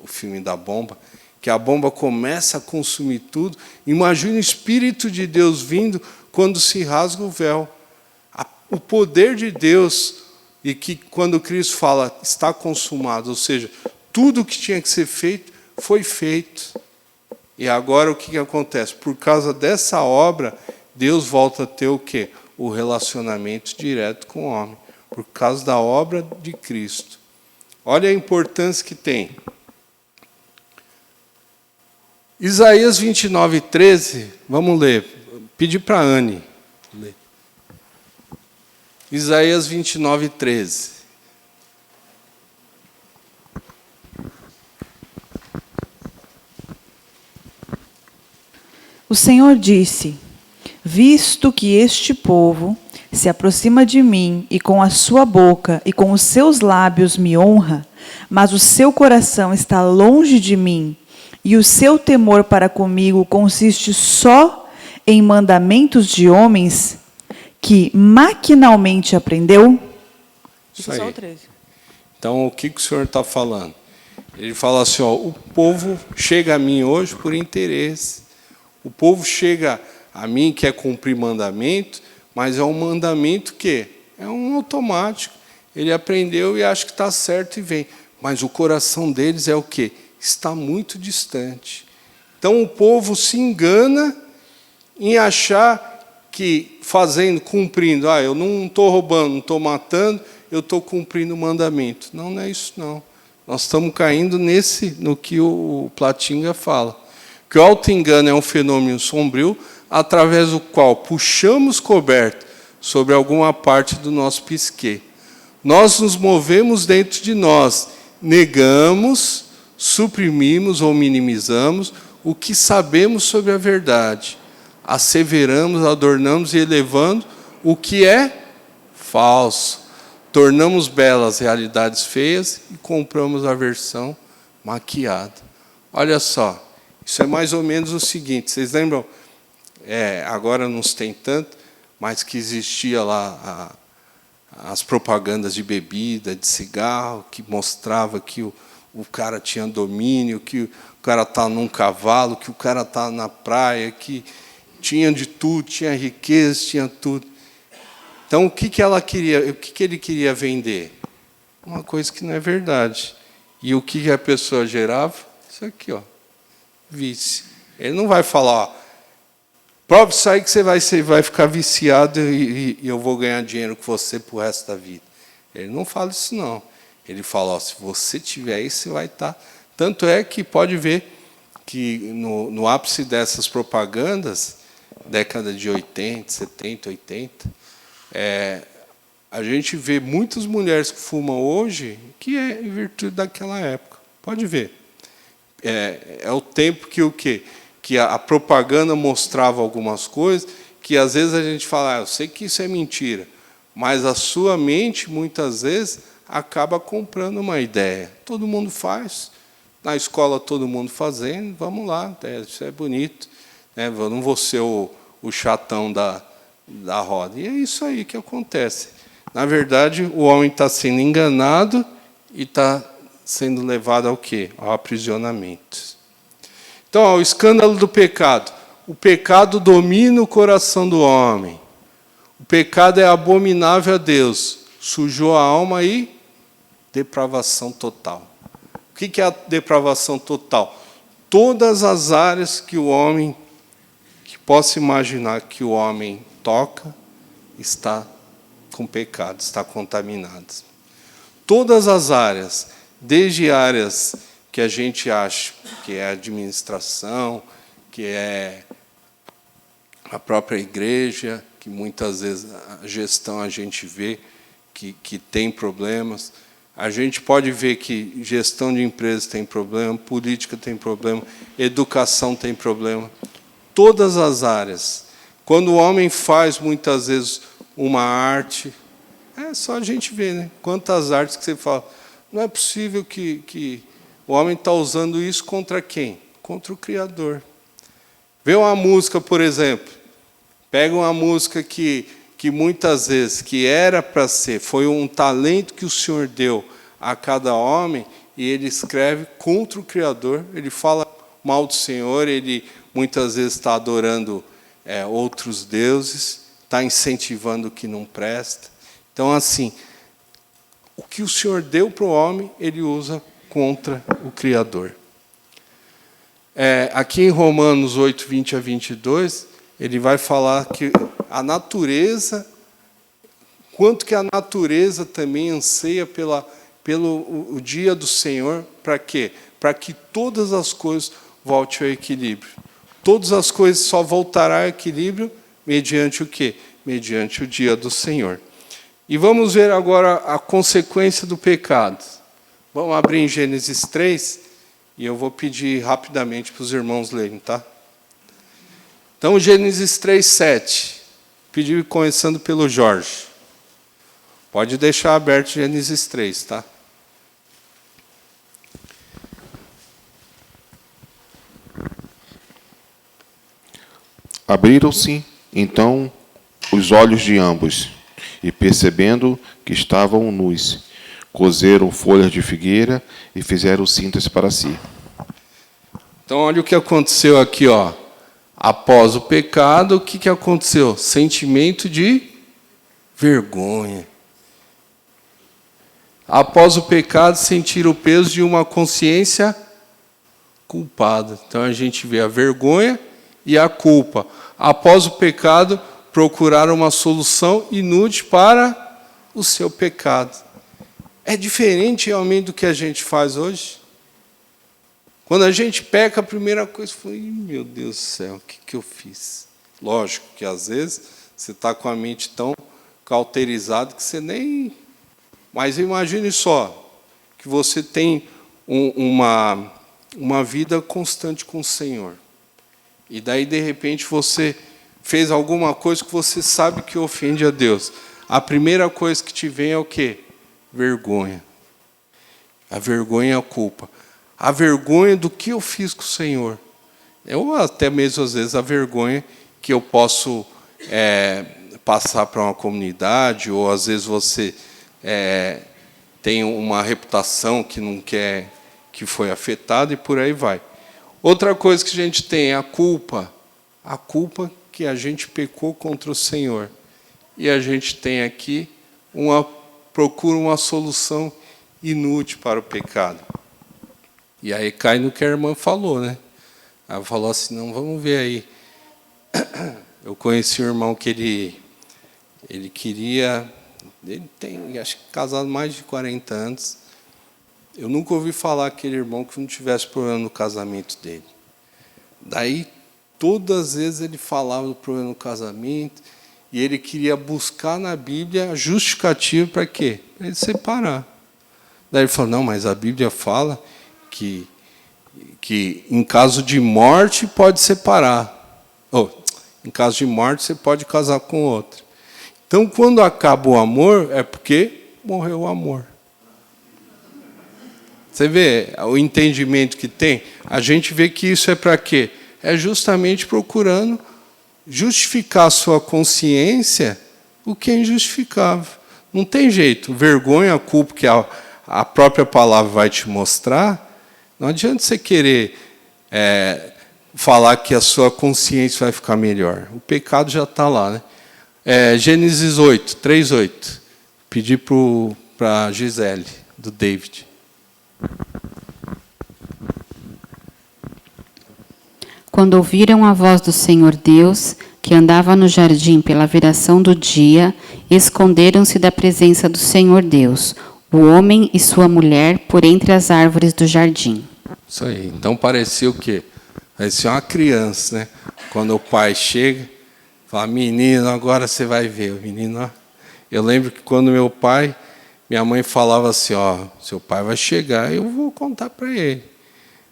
[SPEAKER 1] filme da bomba, que a bomba começa a consumir tudo. Imagina o Espírito de Deus vindo quando se rasga o véu. O poder de Deus, e que quando Cristo fala, está consumado, ou seja, tudo o que tinha que ser feito, foi feito. E agora o que acontece? Por causa dessa obra, Deus volta a ter o quê? O relacionamento direto com o homem. Por causa da obra de Cristo. Olha a importância que tem. Isaías 29:13, vamos ler. Pedi para a Anne ler. Isaías 29:13.
[SPEAKER 4] O Senhor disse, visto que este povo se aproxima de mim e com a sua boca e com os seus lábios me honra, mas o seu coração está longe de mim, e o seu temor para comigo consiste só em mandamentos de homens que maquinalmente aprendeu.
[SPEAKER 1] Isso aí.
[SPEAKER 4] Só o 13.
[SPEAKER 1] Então, o que o Senhor está falando? Ele fala assim, ó, o povo chega a mim hoje por interesse. O povo chega a mim, quer cumprir mandamento, mas é um mandamento que é um automático. Ele aprendeu e acha que está certo e vem. mas o coração deles é o quê? Está muito distante. Então o povo se engana em achar que cumprindo, eu não estou roubando, não estou matando, eu estou cumprindo o mandamento. Não, não é isso não. Nós estamos caindo no que o Platinga fala. Que o auto-engano é um fenômeno sombrio através do qual puxamos coberta sobre alguma parte do nosso psique. Nós nos movemos dentro de nós, negamos, suprimimos ou minimizamos o que sabemos sobre a verdade. Asseveramos, adornamos e elevando o que é falso. Tornamos belas realidades feias e compramos a versão maquiada. Olha só, isso é mais ou menos o seguinte, vocês lembram, agora não se tem tanto, mas que existia lá as propagandas de bebida, de cigarro, que mostrava que o cara tinha domínio, que o cara está num cavalo, que o cara está na praia, que tinha de tudo, tinha riqueza, tinha tudo. Então, o que ela queria, o que ele queria vender? Uma coisa que não é verdade. E o que a pessoa gerava? Isso aqui, ó, vício. Ele não vai falar, prove isso aí que você vai ficar viciado e eu vou ganhar dinheiro com você para o resto da vida. Ele não fala isso, não. Ele fala, se você tiver isso, você vai estar. Tanto é que pode ver que no ápice dessas propagandas, década de 80, 70, 80, a gente vê muitas mulheres que fumam hoje que é em virtude daquela época. Pode ver. É o tempo que o quê? Que a propaganda mostrava algumas coisas que às vezes a gente fala, eu sei que isso é mentira, mas a sua mente muitas vezes acaba comprando uma ideia. Todo mundo faz, na escola todo mundo fazendo, vamos lá, isso é bonito, né? Eu não vou ser o chatão da roda. E é isso aí que acontece. Na verdade, o homem está sendo enganado e está sendo levado ao quê? Ao aprisionamento. Então, o escândalo do pecado. O pecado domina o coração do homem. O pecado é abominável a Deus. Sujou a alma e depravação total. O que é a depravação total? Todas as áreas que o homem, que possa imaginar que o homem toca, está com pecado, está contaminado. Todas as áreas, desde áreas que a gente acha que é a administração, que é a própria igreja, que muitas vezes a gestão a gente vê que tem problemas. A gente pode ver que gestão de empresas tem problema, política tem problema, educação tem problema. Todas as áreas. Quando o homem faz, muitas vezes, uma arte, é só a gente ver, né? Quantas artes que você fala, não é possível que o homem está usando isso contra quem? Contra o Criador. Vê uma música, por exemplo, pega uma música que muitas vezes, que era para ser, foi um talento que o Senhor deu a cada homem, e ele escreve contra o Criador, ele fala mal do Senhor, ele muitas vezes está adorando outros deuses, está incentivando o que não presta. Então, assim, o que o Senhor deu para o homem, ele usa contra o Criador. Aqui em Romanos 8, 20 a 22, ele vai falar que a natureza, quanto que a natureza também anseia pelo dia do Senhor, para quê? Para que todas as coisas voltem ao equilíbrio. Todas as coisas só voltarão ao equilíbrio mediante o quê? Mediante o dia do Senhor. E vamos ver agora a consequência do pecado. Vamos abrir em Gênesis 3, e eu vou pedir rapidamente para os irmãos lerem, tá? Então, Gênesis 3, 7. Pedir começando pelo Jorge. Pode deixar aberto Gênesis 3, tá?
[SPEAKER 5] Abriram-se, então, os olhos de ambos, e percebendo que estavam nus, coseram folhas de figueira e fizeram cintas para si.
[SPEAKER 1] Então, olha o que aconteceu aqui, ó. Após o pecado, o que aconteceu? Sentimento de vergonha. Após o pecado, sentir o peso de uma consciência culpada. Então a gente vê a vergonha e a culpa. Após o pecado, procurar uma solução inútil para o seu pecado. É diferente realmente do que a gente faz hoje? Quando a gente peca, a primeira coisa foi, meu Deus do céu, o que eu fiz? Lógico que às vezes você está com a mente tão cauterizada que você nem... Mas imagine só, que você tem uma vida constante com o Senhor. E daí, de repente, você fez alguma coisa que você sabe que ofende a Deus. A primeira coisa que te vem é o quê? Vergonha. A vergonha e a culpa. A vergonha do que eu fiz com o Senhor. Ou até mesmo, às vezes, a vergonha que eu posso passar para uma comunidade, ou às vezes você tem uma reputação que não quer, que foi afetada, e por aí vai. Outra coisa que a gente tem é a culpa. A culpa que a gente pecou contra o Senhor. E a gente tem aqui procura uma solução inútil para o pecado. E aí cai no que a irmã falou, né? Ela falou assim, não, vamos ver aí. Eu conheci um irmão que ele queria... Ele tem, acho que casado mais de 40 anos. Eu nunca ouvi falar aquele irmão que não tivesse problema no casamento dele. Daí, todas as vezes ele falava do problema no casamento, e ele queria buscar na Bíblia a justificativa para quê? Para ele separar. Daí ele falou, não, mas a Bíblia fala que em caso de morte pode separar. Em caso de morte você pode casar com outro. Então, quando acaba o amor, é porque morreu o amor. Você vê o entendimento que tem? A gente vê que isso é para quê? É justamente procurando justificar a sua consciência o que é injustificável. Não tem jeito. Vergonha, culpa que a própria palavra vai te mostrar, não adianta você querer falar que a sua consciência vai ficar melhor. O pecado já está lá, né? Gênesis 8, 3:8. Pedi para a Gisele, do David.
[SPEAKER 9] Quando ouviram a voz do Senhor Deus, que andava no jardim pela viração do dia, esconderam-se da presença do Senhor Deus, o homem e sua mulher, por entre as árvores do jardim.
[SPEAKER 1] Isso aí. Então parecia o quê? Parecia uma criança, né? Quando o pai chega, fala, menino, agora você vai ver. O menino, ó. Eu lembro que quando minha mãe falava assim, ó, seu pai vai chegar, eu vou contar para ele.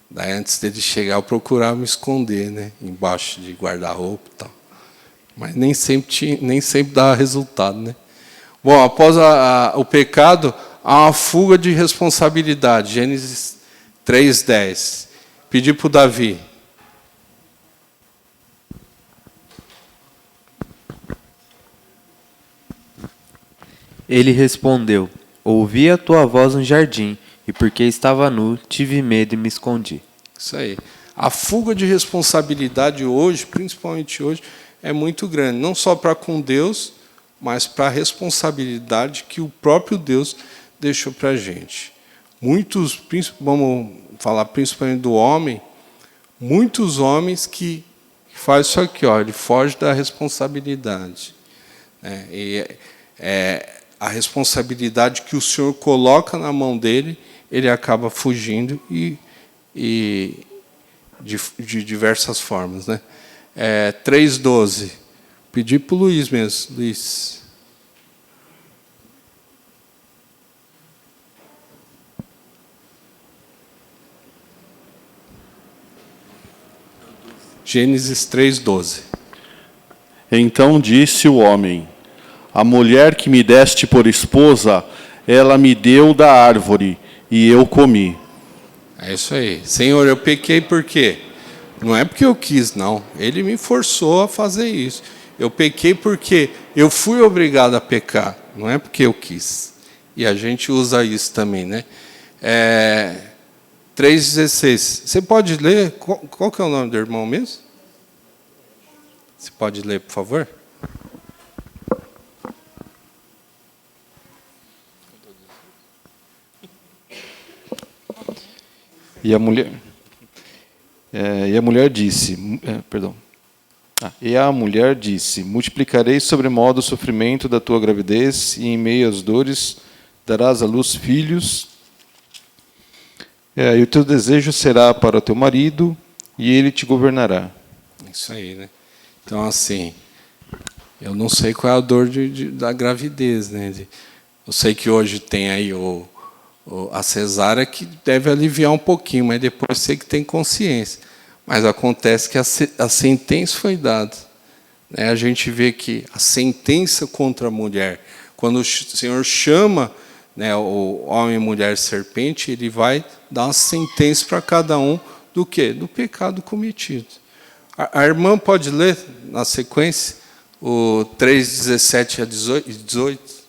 [SPEAKER 1] Daí, antes dele chegar, eu procurava me esconder, né? Embaixo de guarda-roupa e tal. Mas nem sempre dava resultado, né? Bom, após o pecado, há uma fuga de responsabilidade. Gênesis 3:10. Pedi para o Davi.
[SPEAKER 10] Ele respondeu, ouvi a tua voz no jardim, e porque estava nu, tive medo e me escondi.
[SPEAKER 1] Isso aí. A fuga de responsabilidade hoje, principalmente hoje, é muito grande. Não só para com Deus, mas para a responsabilidade que o próprio Deus deixou para a gente. Muitos, vamos falar principalmente do homem, muitos homens que fazem isso aqui, ó, ele foge da responsabilidade. A responsabilidade que o Senhor coloca na mão dele, ele acaba fugindo e de diversas formas, né? 3:12. Pedi para o Luiz mesmo. Luiz. Gênesis 3:12.
[SPEAKER 11] Então disse o homem, a mulher que me deste por esposa, ela me deu da árvore, e eu comi.
[SPEAKER 1] É isso aí. Senhor, eu pequei por quê? Não é porque eu quis, não. Ele me forçou a fazer isso. Eu pequei porque eu fui obrigado a pecar. Não é porque eu quis. E a gente usa isso também, né? 3:16. Você pode ler? Qual que é o nome do irmão mesmo? Você pode ler, por favor?
[SPEAKER 12] E a mulher disse, E a mulher disse: multiplicarei sobremodo o sofrimento da tua gravidez, e em meio às dores darás à luz filhos. E o teu desejo será para o teu marido, e ele te governará.
[SPEAKER 1] Isso aí, né? Então, assim, eu não sei qual é a dor da gravidez, né? Eu sei que hoje tem aí a cesárea que deve aliviar um pouquinho, mas depois sei que tem consciência. Mas acontece que a sentença foi dada. Né? A gente vê que a sentença contra a mulher, quando o Senhor chama, né, o homem, mulher, serpente, ele vai dar uma sentença para cada um do quê? Do pecado cometido. A irmã pode ler, na sequência, o 3, 17 a 18?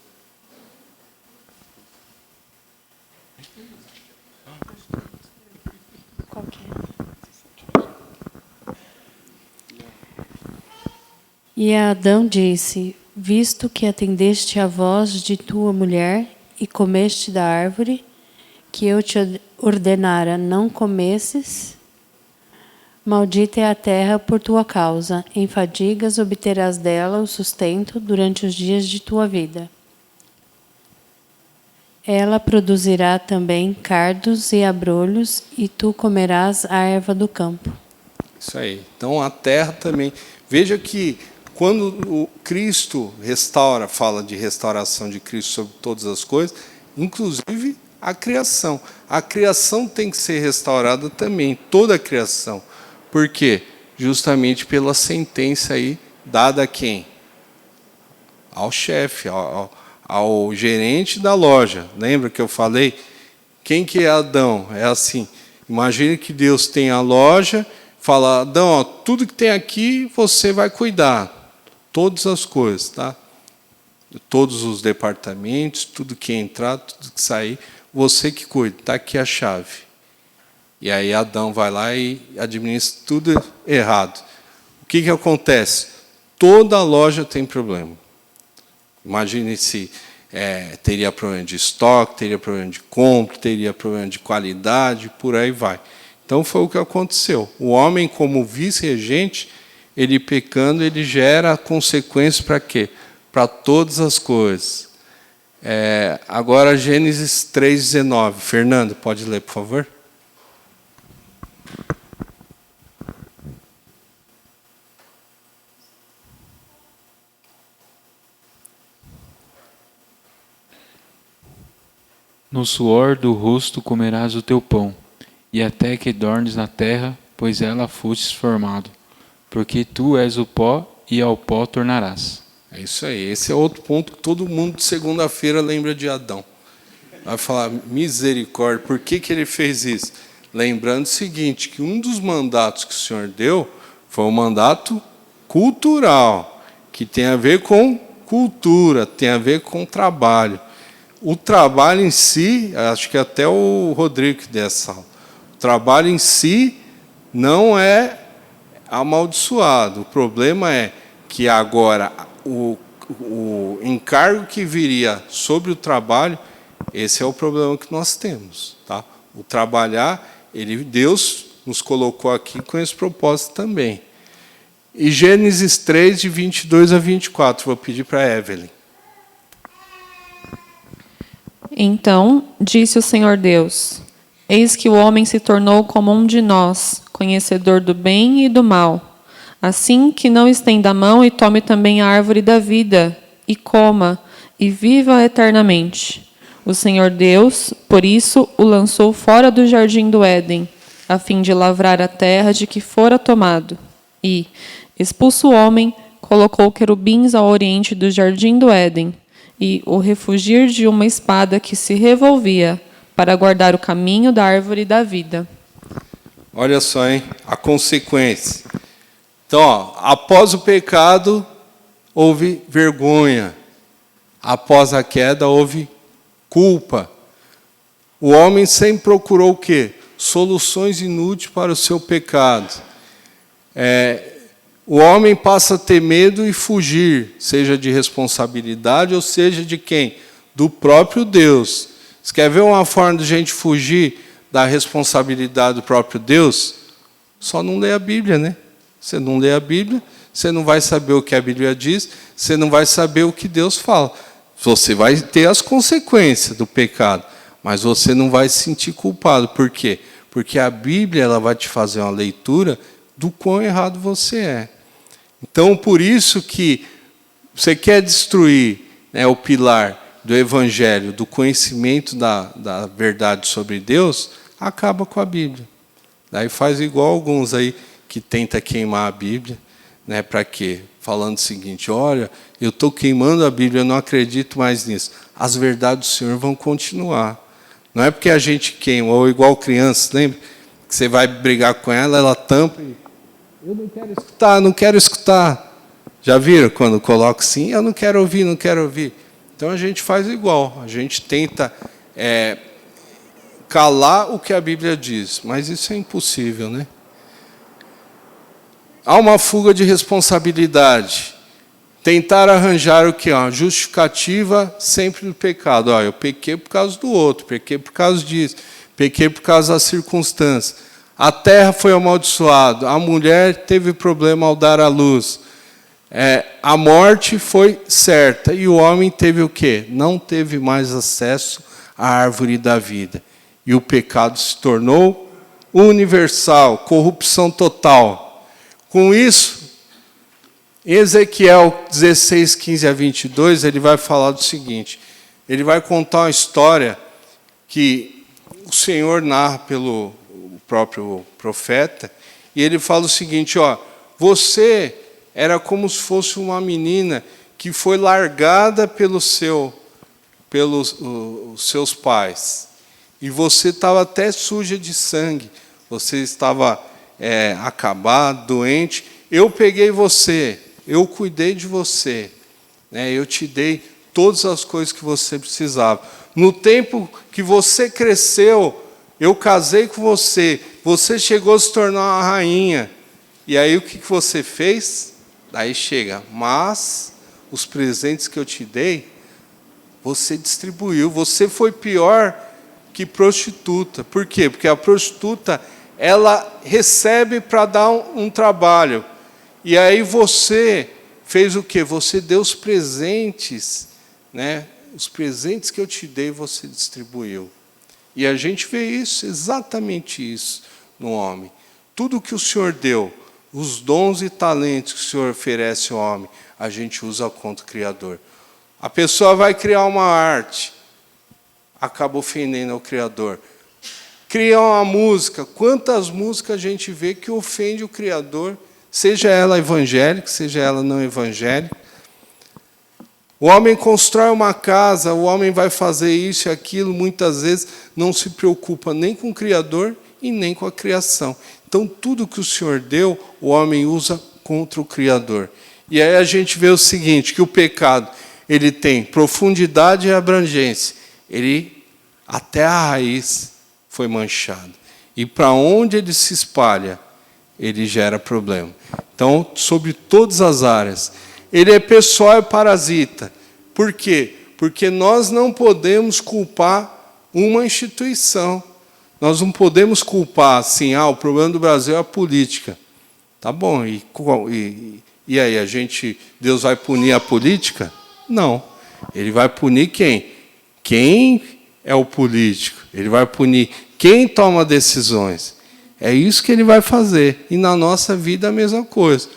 [SPEAKER 13] E Adão disse: visto que atendeste à voz de tua mulher e comeste da árvore que eu te ordenara não comesses, maldita é a terra por tua causa, em fadigas obterás dela o sustento durante os dias de tua vida. Ela produzirá também cardos e abrolhos, e tu comerás a erva do campo.
[SPEAKER 1] Isso aí. Então a terra também. Veja que quando o Cristo restaura, fala de restauração de Cristo sobre todas as coisas, inclusive a criação. A criação tem que ser restaurada também, toda a criação. Por quê? Justamente pela sentença aí dada a quem? Ao chefe, ao gerente da loja. Lembra que eu falei? Quem que é Adão? É assim, imagine que Deus tem a loja, fala: Adão, ó, tudo que tem aqui você vai cuidar. Todas as coisas, tá? Todos os departamentos, tudo que entrar, tudo que sair, você que cuida, está aqui a chave. E aí Adão vai lá e administra tudo errado. O que acontece? Toda loja tem problema. Imagine se teria problema de estoque, teria problema de compra, teria problema de qualidade, por aí vai. Então foi o que aconteceu. O homem, como vice-regente, ele pecando, ele gera consequências para quê? Para todas as coisas. Agora, Gênesis 3,19. Fernando, pode ler, por favor?
[SPEAKER 14] No suor do rosto comerás o teu pão, e até que dormes na terra, pois ela fostes formado. Porque tu és o pó, e ao pó tornarás.
[SPEAKER 1] É isso aí. Esse é outro ponto que todo mundo de segunda-feira lembra de Adão. Vai falar: misericórdia, por que ele fez isso? Lembrando o seguinte, que um dos mandatos que o Senhor deu foi um mandato cultural, que tem a ver com cultura, tem a ver com trabalho. O trabalho em si, acho que até o Rodrigo que deu essa aula, o trabalho em si não é amaldiçoado. O problema é que agora o encargo que viria sobre o trabalho, esse é o problema que nós temos. Tá? O trabalhar, Deus nos colocou aqui com esse propósito também. E Gênesis 3, de 22 a 24, vou pedir para a Evelyn.
[SPEAKER 15] Então disse o Senhor Deus: eis que o homem se tornou como um de nós, conhecedor do bem e do mal. Assim que não estenda a mão e tome também a árvore da vida, e coma, e viva eternamente. O Senhor Deus, por isso, o lançou fora do jardim do Éden, a fim de lavrar a terra de que fora tomado. E, expulso o homem, colocou querubins ao oriente do jardim do Éden, e o refugir de uma espada que se revolvia, para guardar o caminho da árvore da vida.
[SPEAKER 1] Olha só, hein? A consequência. Então, após o pecado, houve vergonha. Após a queda, houve culpa. O homem sempre procurou o quê? Soluções inúteis para o seu pecado. O homem passa a ter medo e fugir, seja de responsabilidade ou seja de quem? Do próprio Deus. Você quer ver uma forma de a gente fugir da responsabilidade do próprio Deus, só não lê a Bíblia, né? Você não lê a Bíblia, você não vai saber o que a Bíblia diz, você não vai saber o que Deus fala. Você vai ter as consequências do pecado, mas você não vai se sentir culpado. Por quê? Porque a Bíblia ela vai te fazer uma leitura do quão errado você é. Então, por isso que você quer destruir, né, o pilar do Evangelho, do conhecimento da verdade sobre Deus, acaba com a Bíblia. Daí faz igual alguns aí que tenta queimar a Bíblia, né? Para quê? Falando o seguinte: olha, eu estou queimando a Bíblia, eu não acredito mais nisso. As verdades do Senhor vão continuar. Não é porque a gente queima, ou igual criança, lembra? Que você vai brigar com ela, ela tampa e eu não quero escutar, não quero escutar. Já viram quando coloca assim? Eu não quero ouvir, não quero ouvir. Então a gente faz igual, a gente tenta calar o que a Bíblia diz, mas isso é impossível, né? Há uma fuga de responsabilidade. Tentar arranjar o quê? Uma justificativa sempre do pecado. Ó, eu pequei por causa do outro, pequei por causa disso, pequei por causa das circunstâncias. A terra foi amaldiçoada, a mulher teve problema ao dar à luz. A morte foi certa e o homem teve o quê? Não teve mais acesso à árvore da vida. E o pecado se tornou universal, corrupção total. Com isso, em Ezequiel 16, 15 a 22, ele vai falar do seguinte, ele vai contar uma história que o Senhor narra pelo próprio profeta, e ele fala o seguinte, ó, você era como se fosse uma menina que foi largada pelos seus pais, e você estava até suja de sangue, você estava acabado, doente, eu peguei você, eu cuidei de você, né? Eu te dei todas as coisas que você precisava. No tempo que você cresceu, eu casei com você, você chegou a se tornar uma rainha. E aí o que você fez? Daí chega, mas os presentes que eu te dei, você distribuiu, você foi pior que prostituta. Por quê? Porque a prostituta, ela recebe para dar um trabalho. E aí você fez o quê? Você deu os presentes, né? Os presentes que eu te dei, você distribuiu. E a gente vê isso, exatamente isso, no homem. Tudo que o Senhor deu, os dons e talentos que o Senhor oferece ao homem, a gente usa contra o Criador. A pessoa vai criar uma arte, acaba ofendendo ao Criador. Cria uma música, quantas músicas a gente vê que ofende o Criador, seja ela evangélica, seja ela não evangélica. O homem constrói uma casa, o homem vai fazer isso e aquilo, muitas vezes não se preocupa nem com o Criador e nem com a criação. Então, tudo que o Senhor deu, o homem usa contra o Criador. E aí a gente vê o seguinte, que o pecado, ele tem profundidade e abrangência. Ele, até a raiz, foi manchado. E para onde ele se espalha, ele gera problema. Então, sobre todas as áreas. Ele é pessoal e parasita. Por quê? Porque nós não podemos culpar uma instituição. Nós não podemos culpar assim, o problema do Brasil é a política. Tá bom, e aí, Deus vai punir a política? Não. Ele vai punir quem? Quem é o político? Ele vai punir quem toma decisões. É isso que ele vai fazer. E na nossa vida a mesma coisa.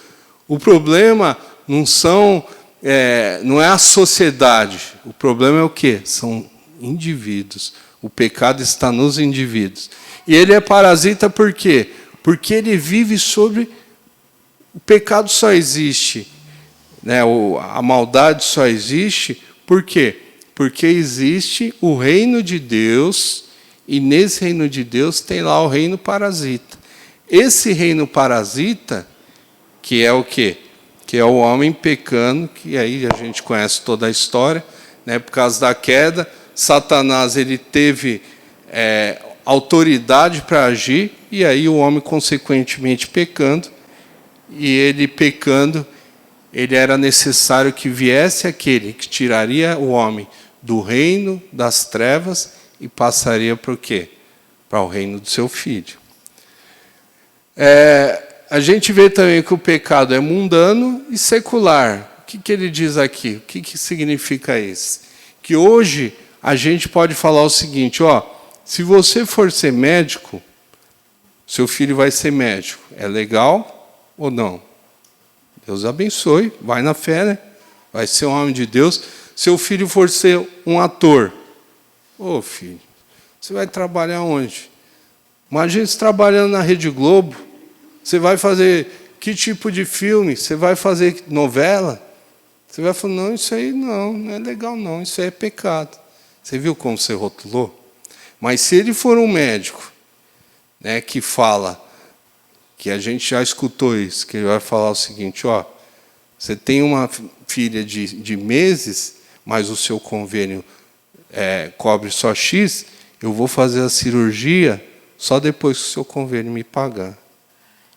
[SPEAKER 1] O problema não é a sociedade. O problema é o quê? São indivíduos. O pecado está nos indivíduos. E ele é parasita por quê? Porque ele vive sobre... O pecado só existe, né? A maldade só existe, por quê? Porque existe o reino de Deus, e nesse reino de Deus tem lá o reino parasita. Esse reino parasita, que é o quê? Que é o homem pecando, que aí a gente conhece toda a história, né? Por causa da queda, Satanás ele teve autoridade para agir, e aí o homem, consequentemente, pecando, e ele pecando, ele era necessário que viesse aquele que tiraria o homem do reino das trevas e passaria para o quê? para o reino do seu Filho. A gente vê também que o pecado é mundano e secular. O que ele diz aqui? O que significa isso? Que hoje a gente pode falar o seguinte, se você for ser médico, seu filho vai ser médico. É legal ou não? Deus abençoe, vai na fé, né? Vai ser um homem de Deus. Seu filho for ser um ator, filho, você vai trabalhar onde? Imagina você trabalhando na Rede Globo. Você vai fazer que tipo de filme? Você vai fazer novela? Você vai falar, não, isso aí não é legal não, isso aí é pecado. Você viu como você rotulou? Mas se ele for um médico, né, que fala, que a gente já escutou isso, que ele vai falar o seguinte, você tem uma filha de meses, mas o seu convênio cobre só X, eu vou fazer a cirurgia só depois que o seu convênio me pagar.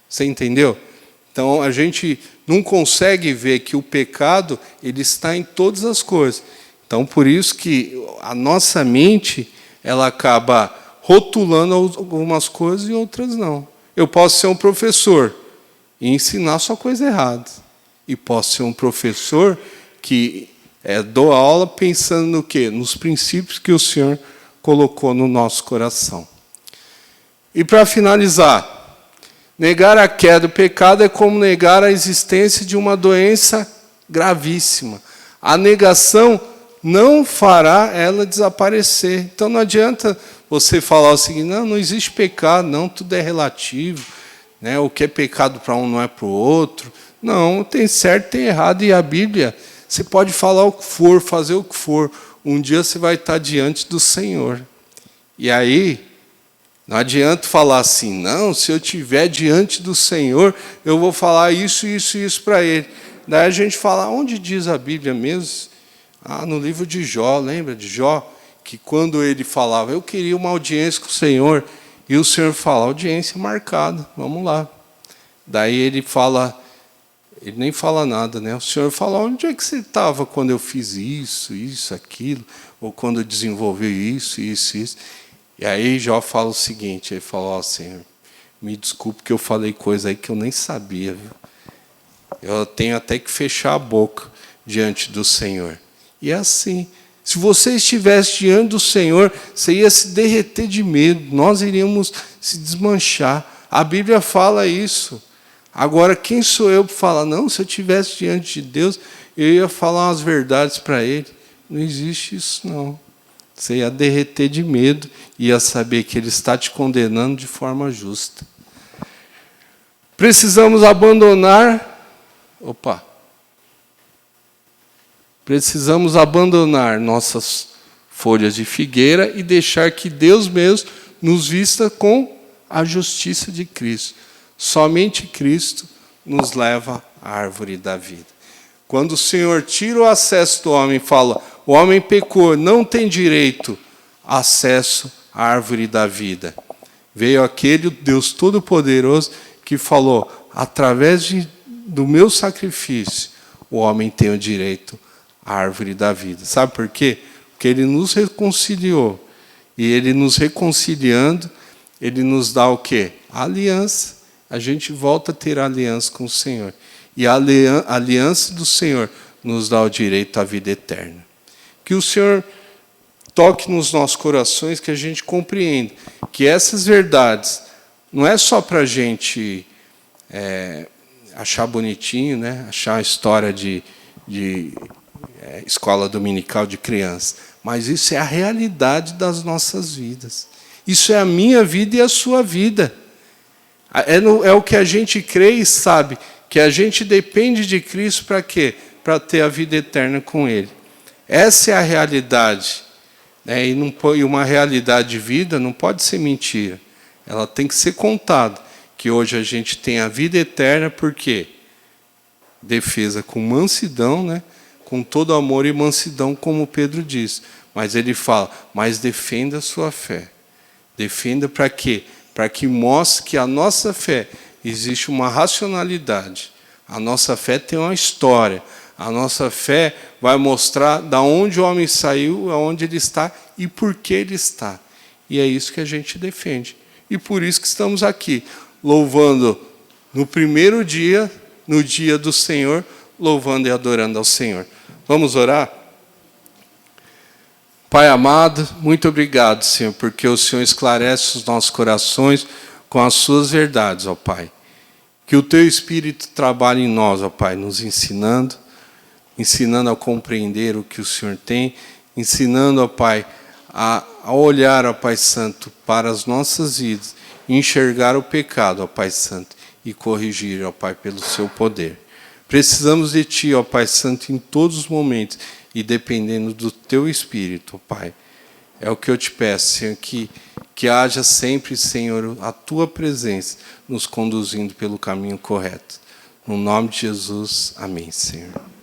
[SPEAKER 1] Você entendeu? Então, a gente não consegue ver que o pecado ele está em todas as coisas. Então, por isso que a nossa mente ela acaba rotulando algumas coisas e outras não. Eu posso ser um professor e ensinar só coisa errada. E posso ser um professor que dou aula pensando no quê? Nos princípios que o Senhor colocou no nosso coração. E para finalizar, negar a queda do pecado é como negar a existência de uma doença gravíssima. A negação não fará ela desaparecer. Então não adianta você falar o seguinte, não existe pecado, não, tudo é relativo, né? O que é pecado para um não é para o outro. Não, tem certo, tem errado, e a Bíblia, você pode falar o que for, fazer o que for, um dia você vai estar diante do Senhor. E aí, não adianta falar assim, não, se eu estiver diante do Senhor, eu vou falar isso, isso e isso para Ele. Daí a gente fala, onde diz a Bíblia mesmo? No livro de Jó, lembra de Jó? Que quando ele falava, eu queria uma audiência com o Senhor, e o Senhor fala, audiência marcada, vamos lá. Daí ele fala, ele nem fala nada, né? O Senhor fala, onde é que você estava quando eu fiz isso, isso, aquilo, ou quando eu desenvolvi isso, isso, isso. E aí Jó fala o seguinte, ele fala, Senhor, me desculpe que eu falei coisa aí que eu nem sabia, viu? Eu tenho até que fechar a boca diante do Senhor. E é assim, se você estivesse diante do Senhor, você ia se derreter de medo, nós iríamos se desmanchar. A Bíblia fala isso. Agora, quem sou eu para falar? Não, se eu estivesse diante de Deus, eu ia falar umas verdades para Ele. Não existe isso, não. Você ia derreter de medo e ia saber que Ele está te condenando de forma justa. Precisamos abandonar... Precisamos abandonar nossas folhas de figueira e deixar que Deus mesmo nos vista com a justiça de Cristo. Somente Cristo nos leva à árvore da vida. Quando o Senhor tira o acesso do homem e fala, o homem pecou, não tem direito a acesso à árvore da vida. Veio aquele Deus Todo-Poderoso que falou, através do meu sacrifício, o homem tem o direito à árvore da vida. Sabe por quê? Porque Ele nos reconciliou. E Ele nos reconciliando, Ele nos dá o quê? A aliança. A gente volta a ter a aliança com o Senhor. E a aliança do Senhor nos dá o direito à vida eterna. Que o Senhor toque nos nossos corações, que a gente compreenda que essas verdades não é só para a gente achar bonitinho, né? Achar a história de escola dominical de criança, mas isso é a realidade das nossas vidas. Isso é a minha vida e a sua vida. É o que a gente crê e sabe, que a gente depende de Cristo para quê? Para ter a vida eterna com Ele. Essa é a realidade. Né? E uma realidade de vida não pode ser mentira. Ela tem que ser contada. Que hoje a gente tem a vida eterna, por quê? Defesa com mansidão, né? Com todo amor e mansidão, como Pedro diz. Mas ele fala, mas defenda a sua fé. Defenda para quê? Para que mostre que a nossa fé existe uma racionalidade. A nossa fé tem uma história. A nossa fé vai mostrar de onde o homem saiu, aonde ele está e por que ele está. E é isso que a gente defende. E por isso que estamos aqui, louvando no primeiro dia, no dia do Senhor, louvando e adorando ao Senhor. Vamos orar? Pai amado, muito obrigado, Senhor, porque o Senhor esclarece os nossos corações com as suas verdades, ó Pai. Que o Teu Espírito trabalhe em nós, ó Pai, nos ensinando a compreender o que o Senhor tem, ensinando, ó Pai, a olhar, ó Pai Santo, para as nossas vidas, enxergar o pecado, ó Pai Santo, e corrigir, ó Pai, pelo Seu poder. Precisamos de Ti, ó Pai Santo, em todos os momentos, e dependendo do Teu Espírito, ó Pai. É o que eu te peço, Senhor, que haja sempre, Senhor, a Tua presença nos conduzindo pelo caminho correto. No nome de Jesus, amém, Senhor.